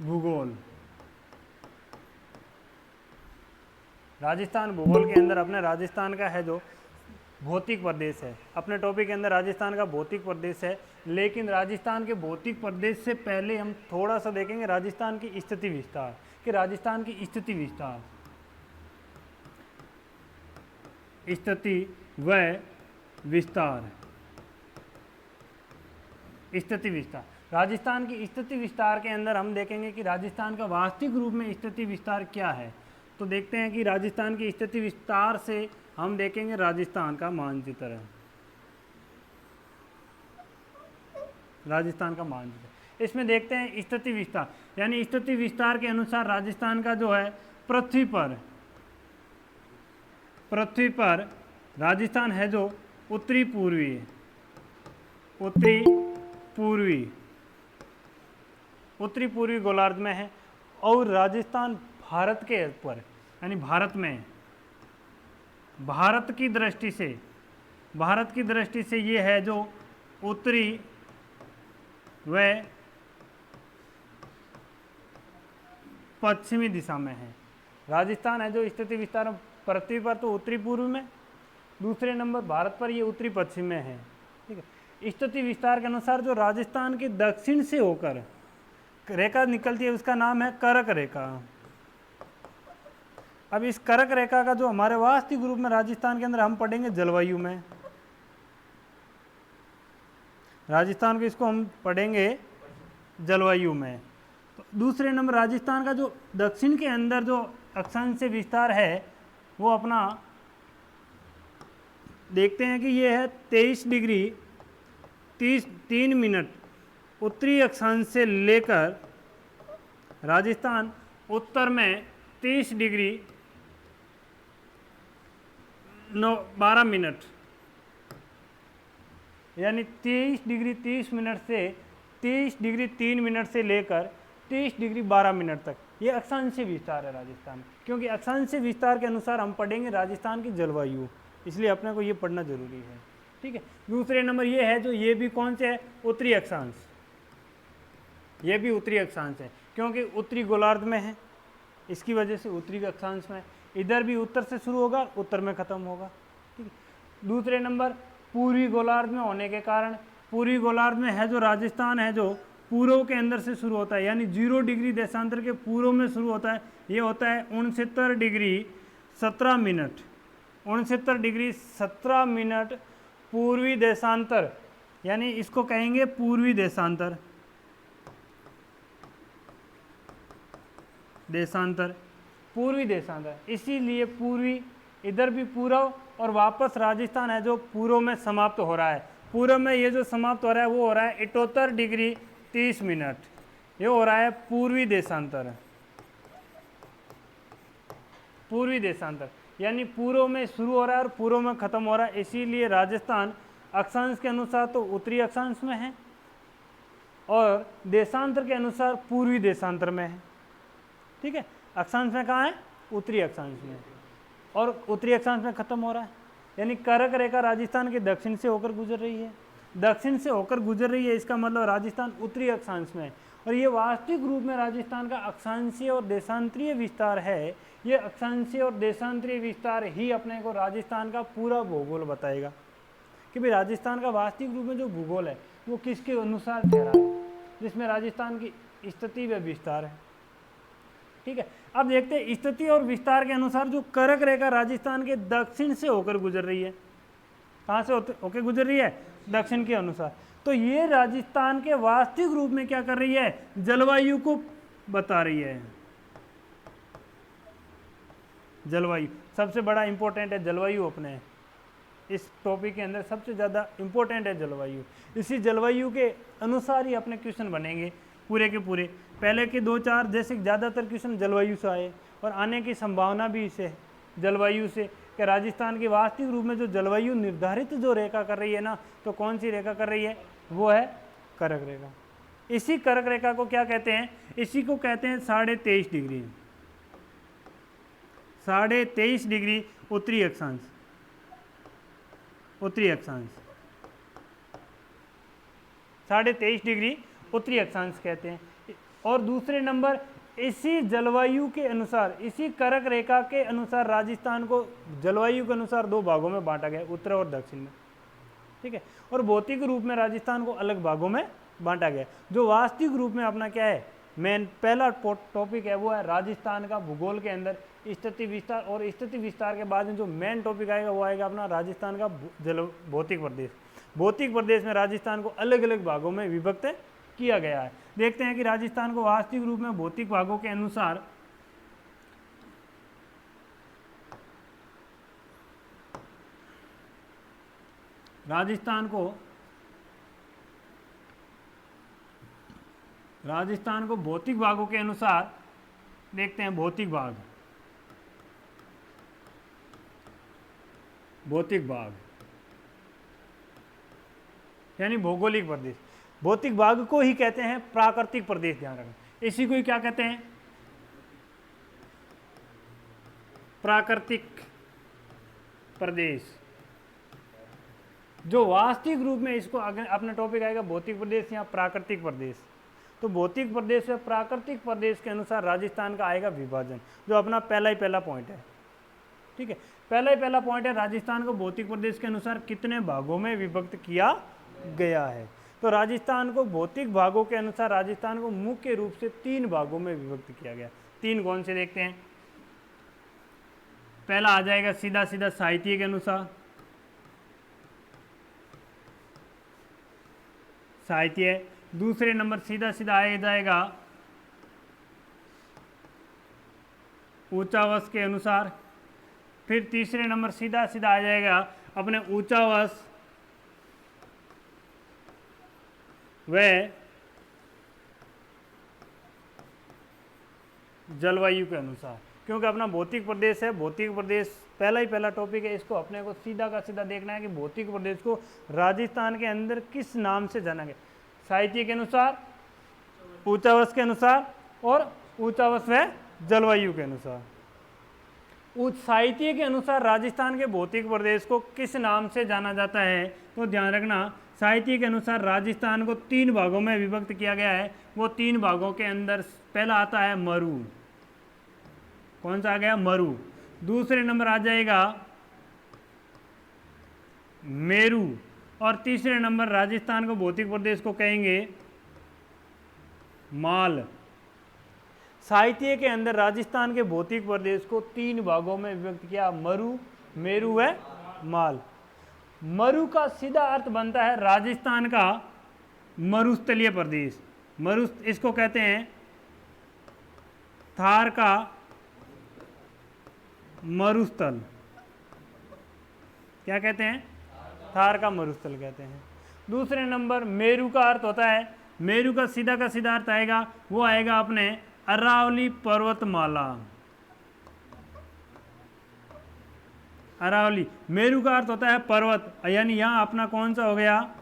भूगोल। राजस्थान भूगोल के अंदर अपने राजस्थान का है जो भौतिक प्रदेश है, अपने टॉपिक के अंदर राजस्थान का भौतिक प्रदेश है। लेकिन राजस्थान के भौतिक प्रदेश से पहले हम थोड़ा सा देखेंगे राजस्थान की स्थिति विस्तार, कि राजस्थान की स्थिति विस्तार, स्थिति व विस्तार, स्थिति विस्तार। राजस्थान की स्थिति विस्तार के अंदर हम देखेंगे कि राजस्थान का वास्तविक रूप में स्थिति विस्तार क्या है। तो देखते हैं कि राजस्थान की स्थिति विस्तार से हम देखेंगे राजस्थान का मानचित्र, राजस्थान का मानचित्र। इसमें देखते हैं स्थिति विस्तार, यानी स्थिति विस्तार के अनुसार राजस्थान का जो है पृथ्वी पर राजस्थान है जो उत्तरी पूर्वी गोलार्ध में है। और राजस्थान भारत के ऊपर, यानी भारत की दृष्टि से ये है जो उत्तरी व पश्चिमी दिशा में है। राजस्थान है जो स्थिति विस्तार पृथ्वी पर तो उत्तरी पूर्व में, दूसरे नंबर भारत पर ये उत्तरी पश्चिम में है। ठीक है, स्थिति विस्तार के अनुसार जो राजस्थान के दक्षिण से होकर रेखा निकलती है उसका नाम है करक रेखा। अब इस करक रेखा का जो हमारे वास्तविक रूप में राजस्थान के अंदर हम पढ़ेंगे जलवायु में, राजस्थान को इसको हम पढ़ेंगे जलवायु में। तो दूसरे नंबर राजस्थान का जो दक्षिण के अंदर जो अक्षांश विस्तार है वो अपना देखते हैं कि ये है 23 डिग्री 3 मिनट उत्तरी अक्षांश से लेकर राजस्थान उत्तर में 30 डिग्री 12 मिनट, यानी 23 डिग्री 30 मिनट से 30 डिग्री 3 मिनट से लेकर 30 डिग्री 12 मिनट तक ये अक्षांशीय विस्तार है राजस्थान। क्योंकि अक्षांशीय विस्तार के अनुसार हम पढ़ेंगे राजस्थान की जलवायु, इसलिए अपने को ये पढ़ना जरूरी है। ठीक है, दूसरे नंबर ये है जो ये भी कौन से है उत्तरी अक्षांश, ये भी उत्तरी अक्षांश है क्योंकि उत्तरी गोलार्ध में है, इसकी वजह से उत्तरी अक्षांश में। इधर भी उत्तर से शुरू होगा उत्तर में खत्म होगा। ठीक है, दूसरे नंबर पूर्वी गोलार्ध में होने के कारण, पूर्वी गोलार्ध में है जो राजस्थान है जो पूर्व के अंदर से शुरू होता है, यानी 0 डिग्री देशांतर के पूर्व में शुरू होता है। ये होता है 69 डिग्री 17 मिनट, 69 डिग्री 17 मिनट पूर्वी देशांतर, यानी इसको कहेंगे पूर्वी देशांतर, पूर्वी देशांतर। इसीलिए पूर्वी, इधर भी पूर्व और वापस राजस्थान है जो पूर्व में समाप्त हो रहा है। पूर्व में ये जो समाप्त हो रहा है वो हो रहा है 78 डिग्री 30 मिनट, ये हो रहा है पूर्वी देशांतर, पूर्वी देशांतर, यानी पूर्व में शुरू हो रहा है और पूर्व में खत्म हो रहा है। इसीलिए राजस्थान अक्षांश के अनुसार तो उत्तरी अक्षांश में है और देशांतर के अनुसार पूर्वी देशांतर में है। ठीक है, अक्षांश में कहाँ है उत्तरी अक्षांश में, और उत्तरी अक्षांश में खत्म हो रहा है, यानी करक रेखा राजस्थान के दक्षिण से होकर गुजर रही है, दक्षिण से होकर गुजर रही है, इसका मतलब राजस्थान उत्तरी अक्षांश में है। और ये वास्तविक रूप में राजस्थान का अक्षांशीय और देशांतरीय विस्तार है। ये अक्षांशीय और देशांतरीय विस्तार ही अपने को राजस्थान का पूरा भूगोल बताएगा कि भाई राजस्थान का वास्तविक रूप में जो भूगोल है वो किसके अनुसार ठहरा है, जिसमें राजस्थान की स्थिति व विस्तार है। ठीक है, अब देखते हैं स्थिति और विस्तार के अनुसार जो करक रेखा राजस्थान के दक्षिण से होकर गुजर रही है, कहाँ से होकर गुजर रही है दक्षिण के अनुसार। तो ये राजस्थान के वास्तविक रूप में क्या कर रही है, जलवायु को बता रही है। जलवायु सबसे बड़ा इंपॉर्टेंट है, जलवायु अपने इस टॉपिक के अंदर सबसे ज़्यादा इंपॉर्टेंट है जलवायु। इसी जलवायु के अनुसार ही अपने क्वेश्चन बनेंगे पूरे के पूरे। पहले के 2-4 जैसे ज़्यादातर क्वेश्चन जलवायु से आए और आने की संभावना भी इसे जलवायु से, कि राजस्थान की वास्तविक रूप में जो जलवायु निर्धारित जो रेखा कर रही है ना, तो कौन सी रेखा कर रही है, वो है करक रेखा। इसी करक रेखा को क्या कहते हैं, इसी को कहते हैं 23.5 डिग्री, 23.5 डिग्री उत्तरी अक्षांश, उत्तरी अक्षांश 23.5 डिग्री उत्तरी अक्षांश कहते हैं। और दूसरे नंबर इसी जलवायु के अनुसार, इसी कर्क रेखा के अनुसार राजस्थान को जलवायु के अनुसार दो भागों में बांटा गया, उत्तर और दक्षिण में, ठीक है। और भौतिक रूप में राजस्थान को अलग भागों में बांटा गया। जो वास्तविक रूप में अपना क्या है, मेन पहला टॉपिक है वो है राजस्थान का भूगोल के अंदर स्थिति विस्तार, और स्थिति विस्तार के बाद में जो मेन टॉपिक आएगा वो आएगा अपना राजस्थान का भौतिक प्रदेश। भौतिक प्रदेश में राजस्थान को अलग अलग भागों में विभक्त किया गया है। देखते हैं कि राजस्थान को वास्तविक रूप में भौतिक भागों के अनुसार राजस्थान को भौतिक भागों के अनुसार देखते हैं। भौतिक भाग यानी भौगोलिक प्रदेश। भौतिक भाग को ही कहते हैं प्राकृतिक प्रदेश, ध्यान रखना। इसी को ही क्या कहते हैं, प्राकृतिक प्रदेश। जो वास्तविक रूप में इसको अपना टॉपिक आएगा भौतिक प्रदेश या प्राकृतिक प्रदेश। तो भौतिक प्रदेश से प्राकृतिक प्रदेश के अनुसार राजस्थान का आएगा विभाजन, जो अपना पहला पॉइंट है, ठीक है। पहला पॉइंट है राजस्थान को भौतिक प्रदेश के अनुसार कितने भागों में विभक्त किया गया है। तो राजस्थान को भौतिक भागों के अनुसार राजस्थान को मुख्य रूप से 3 भागों में विभक्त किया गया। 3 कौन से देखते हैं। पहला आ जाएगा सीधा साहित्य के अनुसार, साहित्य। दूसरे नंबर सीधा आ जाएगा ऊंचावश के अनुसार। फिर तीसरे नंबर सीधा आ जाएगा अपने ऊंचावश व जलवायु के अनुसार। क्योंकि अपना भौतिक प्रदेश है, भौतिक प्रदेश पहला टॉपिक है, इसको अपने को सीधा का सीधा देखना है कि भौतिक प्रदेश को राजस्थान के अंदर किस नाम से जाना गया। साहित्य के अनुसार, ऊंचावश के अनुसार और ऊंचावश व जलवायु के अनुसार। साहित्य के अनुसार राजस्थान के भौतिक प्रदेश को किस नाम से जाना जाता है, तो ध्यान रखना साहित्य के अनुसार राजस्थान को 3 भागों में विभक्त किया गया है। वो 3 भागों के अंदर पहला आता है मरु। कौन सा आ गया, मरु। दूसरे नंबर आ जाएगा मेरू, और तीसरे नंबर राजस्थान को भौतिक प्रदेश को कहेंगे माल। साहित्य के अंदर राजस्थान के भौतिक प्रदेश को 3 भागों में विभक्त किया, मरु, मेरू व माल। मरु का सीधा अर्थ बनता है राजस्थान का मरुस्थलीय प्रदेश। मरु इसको कहते हैं थार का मरुस्थल। क्या कहते हैं, थार का मरुस्थल कहते हैं। दूसरे नंबर मेरू का अर्थ होता है, मेरू का सीधा अर्थ आएगा, वो आएगा अपने अरावली पर्वतमाला। अरावली, मेरू का अर्थ होता है पर्वत, यानी यहां अपना कौन सा हो गया,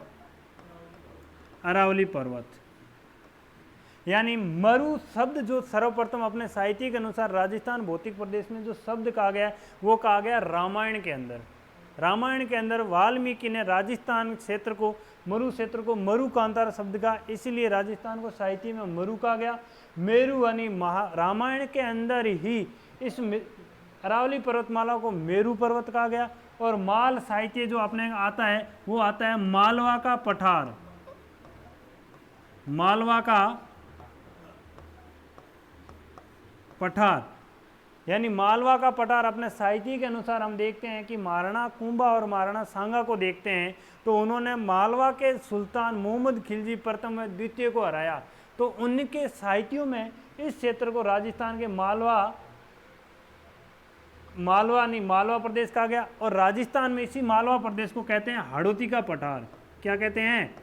अरावली पर्वत। यानी मरु शब्द जो सर्वप्रथम अपने साहित्य के अनुसार राजस्थान भौतिक प्रदेश में जो शब्द कहा गया वो कहा गया रामायण के अंदर। रामायण के अंदर वाल्मीकि ने राजस्थान क्षेत्र को, मरु क्षेत्र को मरु कांतार शब्द का, इसीलिए राजस्थान को साहित्य में मरु कहा गया। मेरू यानी रामायण के अंदर ही इस अरावली पर्वतमाला को मेरू पर्वत कहा गया। और माल साहित्य जो अपने आता है वो आता है मालवा का पठार। मालवा का पठार यानी मालवा का पठार अपने साहित्य के अनुसार हम देखते हैं कि महाराणा कुंभा और महाराणा सांगा को देखते हैं तो उन्होंने मालवा के सुल्तान मोहम्मद खिलजी प्रथम व द्वितीय को हराया। तो उनके साहित्यों में इस क्षेत्र को राजस्थान के मालवा प्रदेश कहा गया। और राजस्थान में इसी मालवा प्रदेश को कहते हैं हाड़ौती का पठार। क्या कहते हैं,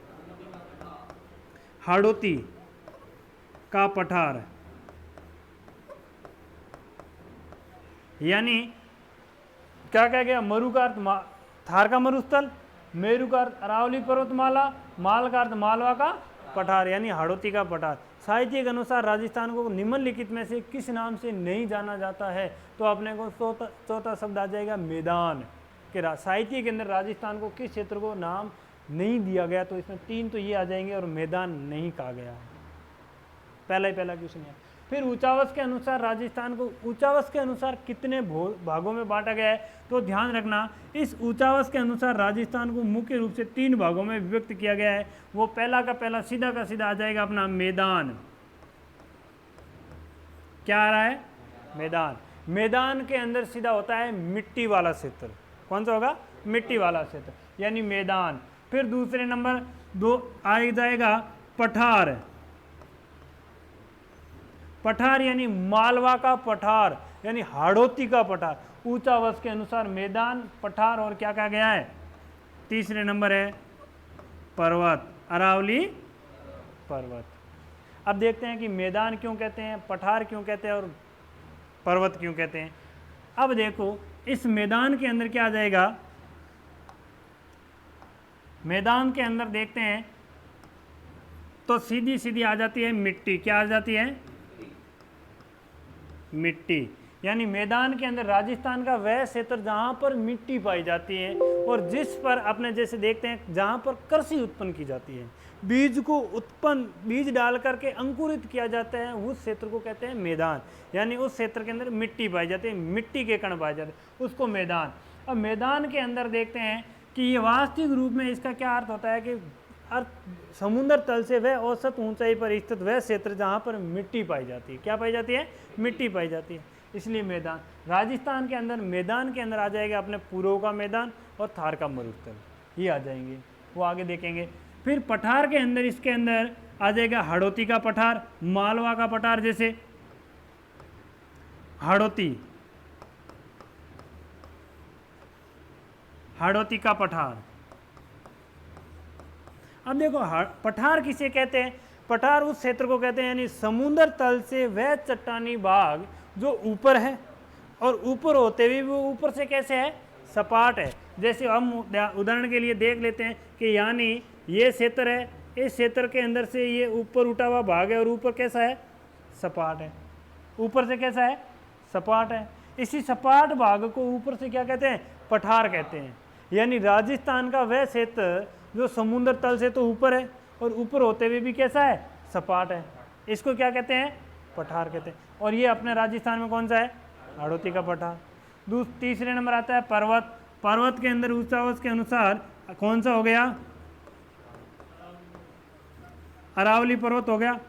हाड़ौती का पठार। यानी क्या कहा गया, मरु का अर्थ थार का मरुस्थल, मेरू का अर्थ अरावली पर्वतमाला, माल का अर्थ मालवा का पठार यानी हाड़ौती का पठार। साहित्य के अनुसार राजस्थान को निम्नलिखित में से किस नाम से नहीं जाना जाता है, तो अपने को चौथा शब्द आ जाएगा मैदान। कि साहित्य के अंदर राजस्थान को किस क्षेत्र को नाम नहीं दिया गया, तो इसमें 3 तो ये आ जाएंगे और मैदान नहीं कहा गया। पहला क्वेश्चन है। फिर ऊंचावश के अनुसार राजस्थान को ऊंचावश के अनुसार कितने भागों में बांटा गया है, तो ध्यान रखना इस ऊंचावश के अनुसार राजस्थान को मुख्य रूप से 3 भागों में विभक्त किया गया है। वो पहला का पहला सीधा का सीधा आ जाएगा अपना मैदान। क्या आ रहा है? मैदान। मैदान के अंदर सीधा होता है मिट्टी वाला क्षेत्र। कौन सा होगा? मिट्टी वाला क्षेत्र, यानी मैदान। फिर दूसरे नंबर 2 आ जाएगा पठार। पठार यानी मालवा का पठार, यानी हाड़ौती का पठार। ऊंचावश के अनुसार मैदान, पठार और क्या कहा गया है? तीसरे नंबर है पर्वत, अरावली पर्वत। अब देखते हैं कि मैदान क्यों कहते हैं, पठार क्यों कहते हैं और पर्वत क्यों कहते हैं। अब देखो इस मैदान के अंदर क्या आ जाएगा, मैदान के अंदर देखते हैं तो सीधी सीधी आ जाती है मिट्टी। क्या आ जाती है? मिट्टी। यानी मैदान के अंदर राजस्थान का वह क्षेत्र जहां पर मिट्टी पाई जाती है और जिस पर अपने जैसे देखते हैं जहां पर कृषि उत्पन्न की जाती है, बीज को बीज डाल करके अंकुरित किया जाता है, उस क्षेत्र को कहते हैं मैदान। यानी उस क्षेत्र के अंदर मिट्टी पाई जाती है, मिट्टी के कण पाए जाते हैं, उसको मैदान। अब मैदान के अंदर देखते हैं कि ये वास्तविक रूप में इसका क्या अर्थ होता है कि समुद्र तल से वह औसत ऊंचाई पर स्थित वह क्षेत्र जहां पर मिट्टी पाई जाती है। क्या पाई जाती है? मिट्टी पाई जाती है, इसलिए मैदान। राजस्थान के अंदर मैदान के अंदर आ जाएगा अपने पूर्व का मैदान और थार का मरुस्थल, ये आ जाएंगे, वो आगे देखेंगे। फिर पठार के अंदर इसके अंदर आ जाएगा हाड़ौती का पठार, मालवा का पठार, जैसे हाड़ौती का पठार। अब देखो पठार किसे कहते हैं? पठार उस क्षेत्र को कहते हैं यानी समुद्र तल से वह चट्टानी भाग जो ऊपर है और ऊपर होते हुए वो ऊपर से कैसे है? सपाट है। जैसे हम उदाहरण के लिए देख लेते हैं कि यानी ये क्षेत्र है, इस क्षेत्र के अंदर से ये ऊपर उठा हुआ भाग है और ऊपर कैसा है? सपाट है। ऊपर से कैसा है? सपाट है। इसी सपाट भाग को ऊपर से क्या कहते हैं? पठार कहते हैं। यानी राजस्थान का वह क्षेत्र जो समुद्र तल से तो ऊपर है और ऊपर होते हुए भी कैसा है? सपाट है, इसको क्या कहते हैं? पठार कहते हैं। और ये अपने राजस्थान में कौन सा है? हाड़ौती का पठार। तीसरे नंबर आता है पर्वत। पर्वत के अंदर ऊंचावश के अनुसार कौन सा हो गया? अरावली पर्वत हो गया।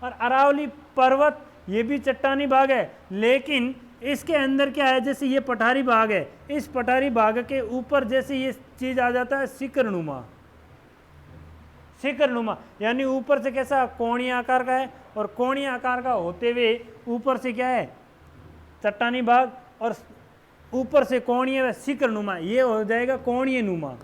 और अरावली पर्वत ये भी चट्टानी भाग है, लेकिन इसके अंदर क्या है? जैसे ये पठारी भाग है, इस पठारी भाग के ऊपर जैसे ये चीज आ जाता है शिखरनुमा। शिखरनुमा यानी ऊपर से कैसा? कोणीय आकार का है, और कोणीय आकार का होते हुए ऊपर से क्या है? चट्टानी भाग, और ऊपर से कोणीय शिखरनुमा, ये हो जाएगा कोणीय नुमा।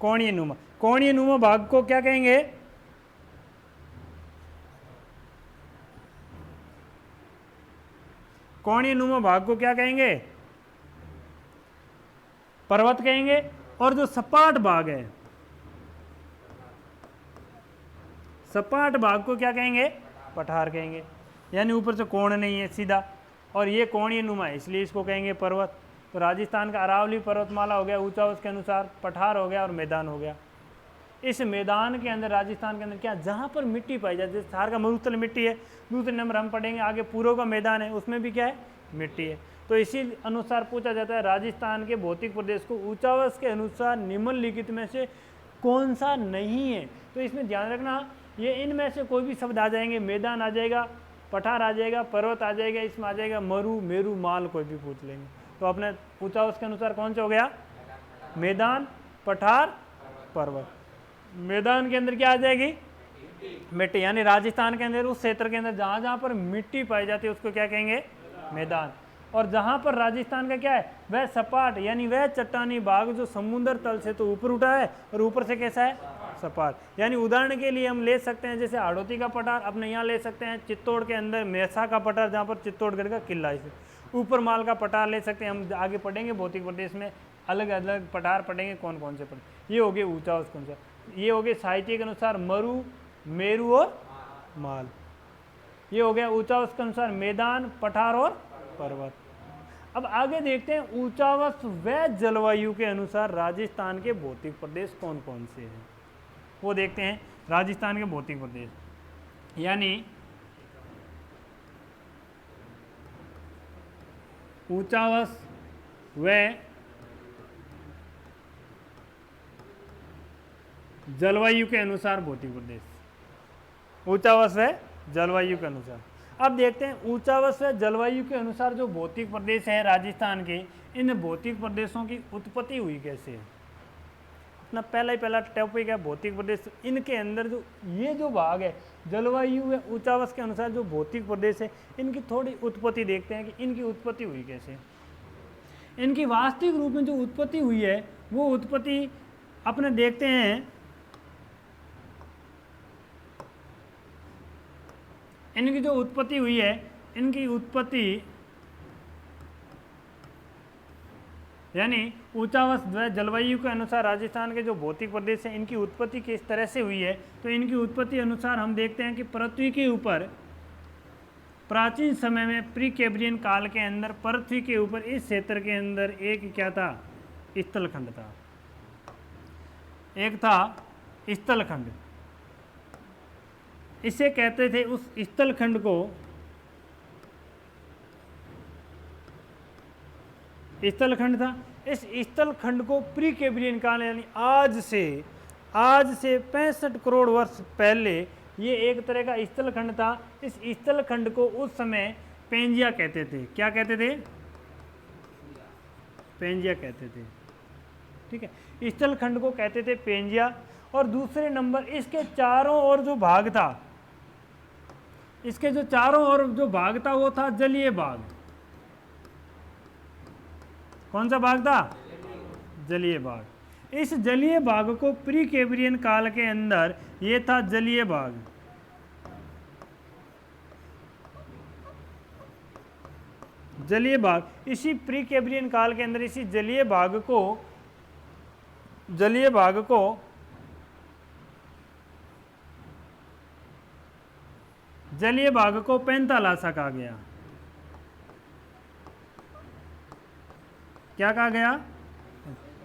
कोणीय नुमा, कोणीय नुमा भाग को क्या कहेंगे? कोणीय नुमा भाग को क्या कहेंगे? पर्वत कहेंगे। और जो सपाट भाग है, सपाट भाग को क्या कहेंगे? पठार कहेंगे। यानी ऊपर से कोण नहीं है सीधा, और ये कोणीय नुमा है, इसलिए इसको कहेंगे पर्वत। तो राजस्थान का अरावली पर्वतमाला हो गया ऊंचावश के अनुसार, पठार हो गया और मैदान हो गया। इस मैदान के अंदर राजस्थान के अंदर क्या? जहां पर मिट्टी पाई जाती है, थार का मरुस्थल मिट्टी है। दूसरे नंबर हम पढ़ेंगे आगे पूर्व का मैदान है, उसमें भी क्या है? मिट्टी है। तो इसी अनुसार पूछा जाता है राजस्थान के भौतिक प्रदेश को ऊंचावश के अनुसार निम्नलिखित में से कौन सा नहीं है। तो इसमें ध्यान रखना, ये इनमें से कोई भी शब्द आ जाएंगे, मैदान आ जाएगा, पठार आ जाएगा, पर्वत आ जाएगा, इसमें आ जाएगा मरु, मेरु, माल, कोई भी पूछ लेंगे। तो अपने ऊंचावश के अनुसार कौन सा हो गया? मैदान, पठार, पर्वत। मैदान के अंदर क्या आ जाएगी? मिट्टी। यानी राजस्थान के अंदर उस क्षेत्र के अंदर जहां जहां पर मिट्टी पाई जाती है उसको क्या कहेंगे? मैदान। और जहां पर राजस्थान का क्या है? वह सपाट, यानी वह चट्टानी भाग जो समुद्र तल से तो ऊपर उठा है और ऊपर से कैसा है? सपाट। यानी उदाहरण के लिए हम ले सकते हैं जैसे हाड़ौती का पठार, अपने यहाँ ले सकते हैं चित्तौड़ के अंदर मेसा का पठार जहाँ पर चित्तौड़गढ़ का किला है। ऊपर माल का पठार ले सकते हैं, हम आगे पढ़ेंगे भौतिक प्रदेश में अलग अलग पठार पढ़ेंगे कौन कौन से पढ़ेंगे। ये हो गए ऊंचावश के अनुसार, ये हो गए साहित्य के अनुसार मरु, मेरु और माल। ये हो गया ऊंचावश के अनुसार मैदान, पठार और पर्वत। अब आगे देखते हैं ऊंचावश व जलवायु के अनुसार राजस्थान के भौतिक प्रदेश कौन कौन से हैं। वो देखते हैं राजस्थान के भौतिक प्रदेश, यानी ऊंचावश व जलवायु के अनुसार भौतिक प्रदेश, ऊंचावश व जलवायु के अनुसार। अब देखते हैं ऊंचावश व जलवायु के अनुसार जो भौतिक प्रदेश है राजस्थान के, इन भौतिक प्रदेशों की उत्पत्ति हुई कैसे है। अपना पहला टॉपिक है भौतिक प्रदेश। इनके अंदर जो ये जो भाग है जलवायु व ऊंचावश के अनुसार जो भौतिक प्रदेश है, इनकी थोड़ी उत्पत्ति देखते हैं कि इनकी उत्पत्ति हुई कैसे। इनकी वास्तविक रूप में जो उत्पत्ति हुई है वो उत्पत्ति अपने देखते हैं, इनकी जो उत्पत्ति हुई है, इनकी उत्पत्ति यानी ऊंचावश व जलवायु के अनुसार राजस्थान के जो भौतिक प्रदेश हैं, इनकी उत्पत्ति किस तरह से हुई है। तो इनकी उत्पत्ति अनुसार हम देखते हैं कि पृथ्वी के ऊपर प्राचीन समय में प्री कैम्ब्रियन काल के अंदर पृथ्वी के ऊपर इस क्षेत्र के अंदर एक क्या था, स्थलखंड था। एक था स्थलखंड, इसे कहते थे, उस स्थलखंड को स्थलखंड था। इस स्थलखंड को प्री कैम्ब्रियन काल यानी आज से 65 करोड़ वर्ष पहले ये एक तरह का स्थलखंड था। इस स्थलखंड को उस समय पेंजिया कहते थे। क्या कहते थे? पेंजिया कहते थे। ठीक है, स्थलखंड को कहते थे पेंजिया। और दूसरे नंबर इसके चारों ओर जो भाग था, इसके जो चारों ओर जो भाग था वो था जलीय भाग। कौन सा भाग था? जलीय भाग। इस जलीय भाग को प्री कैम्ब्रियन काल के अंदर ये था जलीय भाग। जलीय भाग इसी प्री कैम्ब्रियन काल के अंदर इसी जलीय भाग को पेंथालासा कहा गया। क्या कहा गया?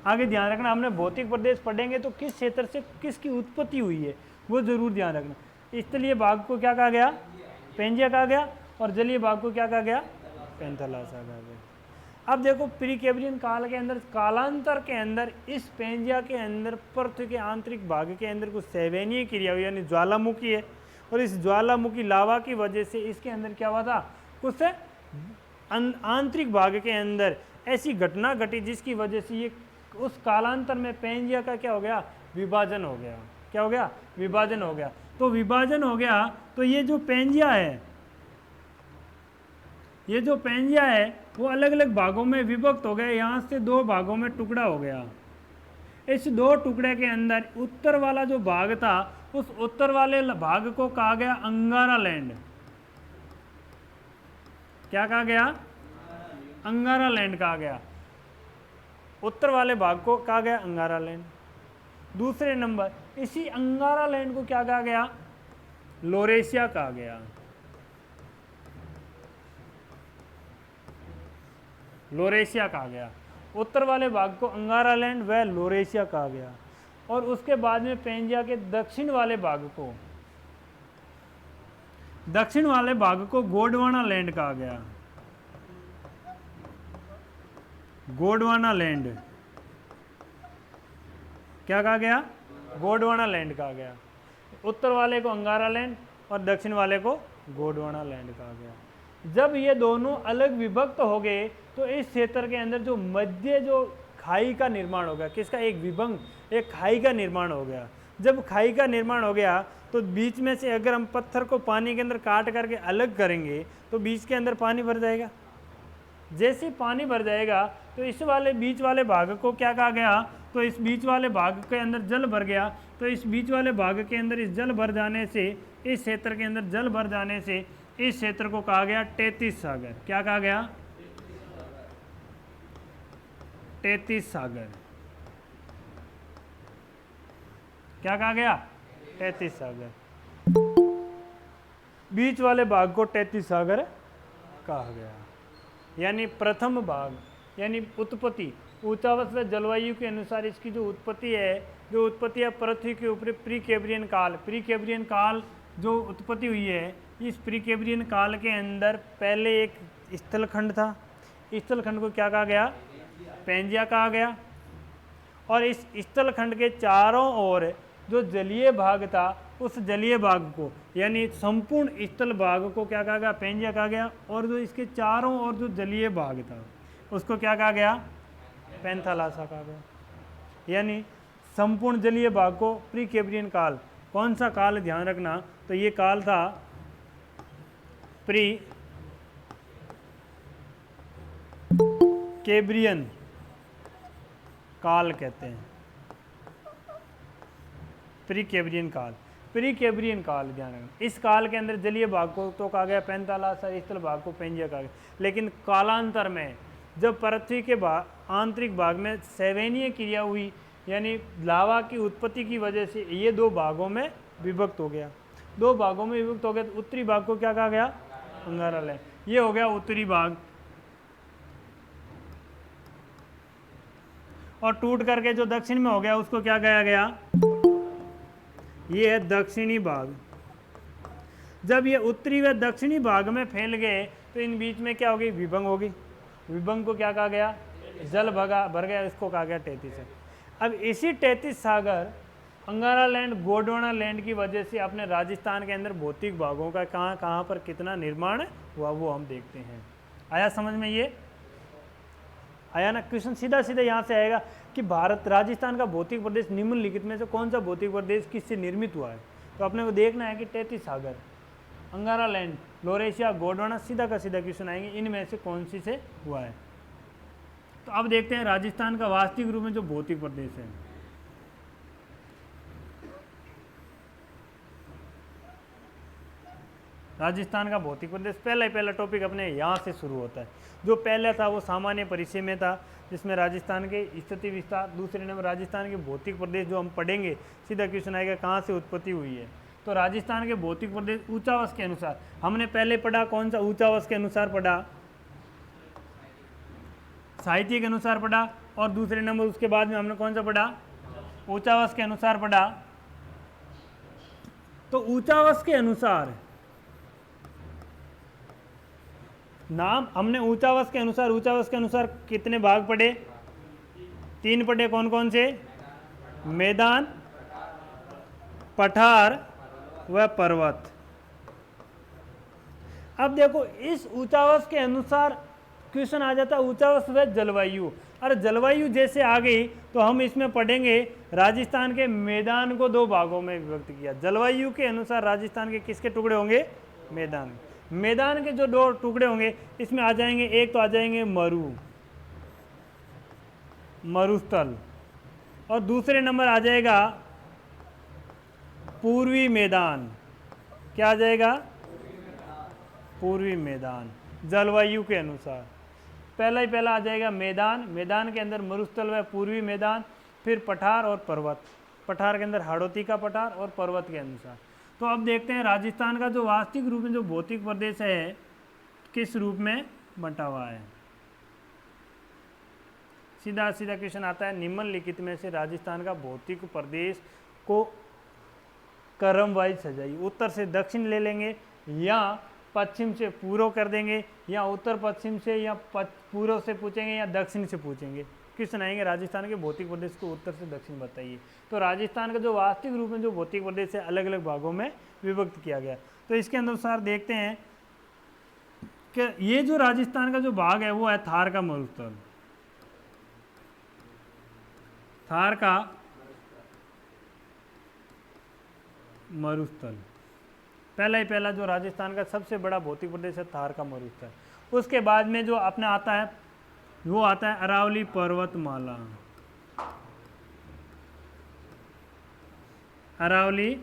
आगे ध्यान रखना, हमने भौतिक प्रदेश पढ़ेंगे तो किस क्षेत्र से किसकी उत्पत्ति हुई है वो जरूर ध्यान रखना। स्थलीय भाग को क्या कहा गया? पेंजिया कहा गया। और जलीय भाग को क्या कहा गया? पेंथालासा कहा गया। अब देखो प्री कैम्ब्रियन काल के अंदर, कालांतर के अंदर इस पेंजिया के अंदर पृथ्वी के आंतरिक भाग के अंदर कुछ सैवनीय क्रिया हुई, यानी ज्वालामुखी है। और इस ज्वालामुखी लावा की वजह से इसके अंदर क्या हुआ था? कुछ आंतरिक भाग के अंदर ऐसी घटना घटी जिसकी वजह से ये उस कालांतर में पेंजिया का क्या हो गया? विभाजन हो गया। क्या हो गया? विभाजन हो गया। तो विभाजन हो गया तो ये जो पेंजिया है वो अलग अलग भागों में विभक्त हो गया। यहाँ से 2 भागों में टुकड़ा हो गया। इस 2 टुकड़े के अंदर उत्तर वाला जो भाग था, उस उत्तर वाले भाग को कहा गया अंगारा लैंड। क्या कहा गया? अंगारा लैंड कहा गया। उत्तर वाले भाग को कहा गया अंगारा लैंड। दूसरे नंबर इसी अंगारा लैंड को क्या कहा गया? लोरेशिया कहा गया। लोरेशिया कहा गया। उत्तर वाले भाग को अंगारा लैंड व लोरेशिया कहा गया। और उसके बाद में पेंजिया के दक्षिण वाले भाग को गोंडवाना लैंड कहा गया। गोंडवाना लैंड क्या कहा गया? गोंडवाना लैंड कहा गया। उत्तर वाले को अंगारा लैंड और दक्षिण वाले को गोंडवाना लैंड कहा गया। जब ये दोनों अलग विभक्त हो गए तो इस क्षेत्र के अंदर जो मध्य जो खाई का निर्माण हो गया, किसका? एक विभंग, एक खाई का निर्माण हो गया। जब खाई का निर्माण हो गया तो बीच में से अगर हम पत्थर को पानी के अंदर काट करके अलग करेंगे तो बीच के अंदर पानी भर जाएगा। जैसे पानी भर जाएगा तो इस वाले बीच वाले भाग को क्या कहा गया? तो इस बीच वाले भाग के अंदर जल भर गया। तो इस बीच वाले भाग के अंदर इस जल भर जाने से, इस क्षेत्र के अंदर जल भर जाने से इस क्षेत्र को कहा गया तैतीस सागर। क्या कहा गया? तैतीस सागर। क्या कहा गया? तैतीस सागर। बीच वाले भाग को तैतीस सागर कहा गया। यानी प्रथम भाग यानी उत्पत्ति ऊंचावश व जलवायु के अनुसार इसकी जो उत्पत्ति है जो उत्पत्ति है पृथ्वी के ऊपर प्री कैम्ब्रियन काल, प्री कैम्ब्रियन काल जो उत्पत्ति हुई है, इस प्री कैम्ब्रियन काल के अंदर पहले एक स्थलखंड था, स्थलखंड को क्या कहा गया? पैंजिया कहा गया। और इस स्थलखंड के चारों ओर जो जलीय भाग था, उस जलीय भाग को यानी संपूर्ण स्थल भाग को क्या कहा गया? पैंजिया कहा गया। और जो इसके चारों ओर जो जलीय भाग था, उसको क्या कहा गया? पैंथालासा कहा गया। यानी संपूर्ण जलीय भाग को प्री कैम्ब्रियन काल, कौन सा काल ध्यान रखना, तो ये काल था प्री कैम्ब्रियन काल कहते हैं, प्री कैम्ब्रियन काल। प्री कैम्ब्रियन काल ध्यान रखना, इस काल के अंदर जलीय भाग को तो कहा गया पैंथालासा, स्थल भाग को पैंजिया कहा गया। लेकिन कालांतर में जब पृथ्वी के आंतरिक भाग में सैवनीय क्रिया हुई, यानी लावा की उत्पत्ति की वजह से ये दो भागों में विभक्त हो गया, दो भागों में विभक्त हो गया। तो उत्तरी भाग को क्या कहा गया? अंगारा। ये हो गया उत्तरी भाग। और टूट करके जो दक्षिण में हो गया उसको क्या कहा गया? ये है दक्षिणी भाग। जब ये उत्तरी व दक्षिणी भाग में फैल गए तो इन बीच में क्या होगी? विभंग होगी। विभंग को क्या कहा गया? जल भर गया, इसको कहा गया 33 है। अब इसी 33 सागर अंगारा लैंड, गोंडवाना लैंड की वजह से अपने राजस्थान के अंदर भौतिक भागों का कहाँ कहाँ पर कितना निर्माण हुआ वो हम देखते हैं। आया समझ में? ये आया ना? क्वेश्चन सीधा सीधा यहाँ से आएगा कि भारत राजस्थान का भौतिक प्रदेश निम्नलिखित में से कौन सा भौतिक प्रदेश किससे निर्मित हुआ है? तो अपने को देखना है कि 33 सागर, अंगारा लैंड, लोरेशिया, गोंडवाना, सीधा का सीधा क्वेश्चन आएंगे, इनमें से कौन सी से हुआ है। तो अब देखते हैं राजस्थान का वास्तविक रूप में जो भौतिक प्रदेश है। राजस्थान का भौतिक प्रदेश, पहला टॉपिक अपने यहाँ से शुरू होता है। जो पहला था वो सामान्य परिचय में था, जिसमें राजस्थान के स्थिति विस्तार। दूसरे नंबर राजस्थान के भौतिक प्रदेश जो हम पढ़ेंगे, सीधा क्वेश्चन आएगा कहाँ से उत्पत्ति हुई है। तो राजस्थान के भौतिक प्रदेश ऊंचावश के अनुसार हमने पहले पढ़ा, कौन सा? ऊंचावश के अनुसार पढ़ा, साहित्य के अनुसार पढ़ा। और दूसरे नंबर उसके बाद में हमने कौन सा पढ़ा? ऊंचावश के अनुसार पढ़ा। तो ऊंचावश के अनुसार नाम हमने ऊंचावश के अनुसार कितने भाग पढ़े? 3 पढ़े। कौन कौन से? मैदान, पठार व पर्वत। अब देखो इस ऊंचावश के अनुसार क्वेश्चन आ जाता है ऊंचावश व जलवायु। अरे जलवायु जैसे आ गई तो हम इसमें पढ़ेंगे राजस्थान के मैदान को 2 भागों में विभक्त किया। जलवायु के अनुसार राजस्थान के किसके टुकड़े होंगे? मैदान। मैदान के जो 2 टुकड़े होंगे इसमें आ जाएंगे, एक तो आ जाएंगे मरुस्थल, और दूसरे नंबर आ जाएगा पूर्वी मैदान। क्या आ जाएगा? पूर्वी मैदान। जलवायु के अनुसार पहला आ जाएगा मैदान, मैदान के अंदर मरुस्थल व पूर्वी मैदान, फिर पठार और पर्वत, पठार के अंदर हाड़ौती का पठार और पर्वत के अनुसार। तो अब देखते हैं राजस्थान का जो वास्तविक रूप में जो भौतिक प्रदेश है किस रूप में बंटा हुआ है। सीधा सीधा क्वेश्चन आता है, निम्नलिखित में से राजस्थान का भौतिक प्रदेश को क्रम वाइज सजाइए। उत्तर से दक्षिण ले लेंगे, या पश्चिम से पूर्व कर देंगे, या उत्तर पश्चिम से या पूर्व से पूछेंगे, या दक्षिण से पूछेंगे। क्वेश्चन आएंगे राजस्थान के भौतिक प्रदेश को उत्तर से दक्षिण बताइए। तो राजस्थान का जो वास्तविक रूप में जो भौतिक प्रदेश है अलग अलग भागों में विभक्त किया गया। तो इसके अनुसार देखते हैं कि ये जो राजस्थान का जो भाग है वो है थार का मरुस्थल। थार का मरुस्थल पहला जो राजस्थान का सबसे बड़ा भौतिक प्रदेश है थार का मरुस्थल। उसके बाद में जो अपना आता है वो आता है अरावली पर्वतमाला। अरावली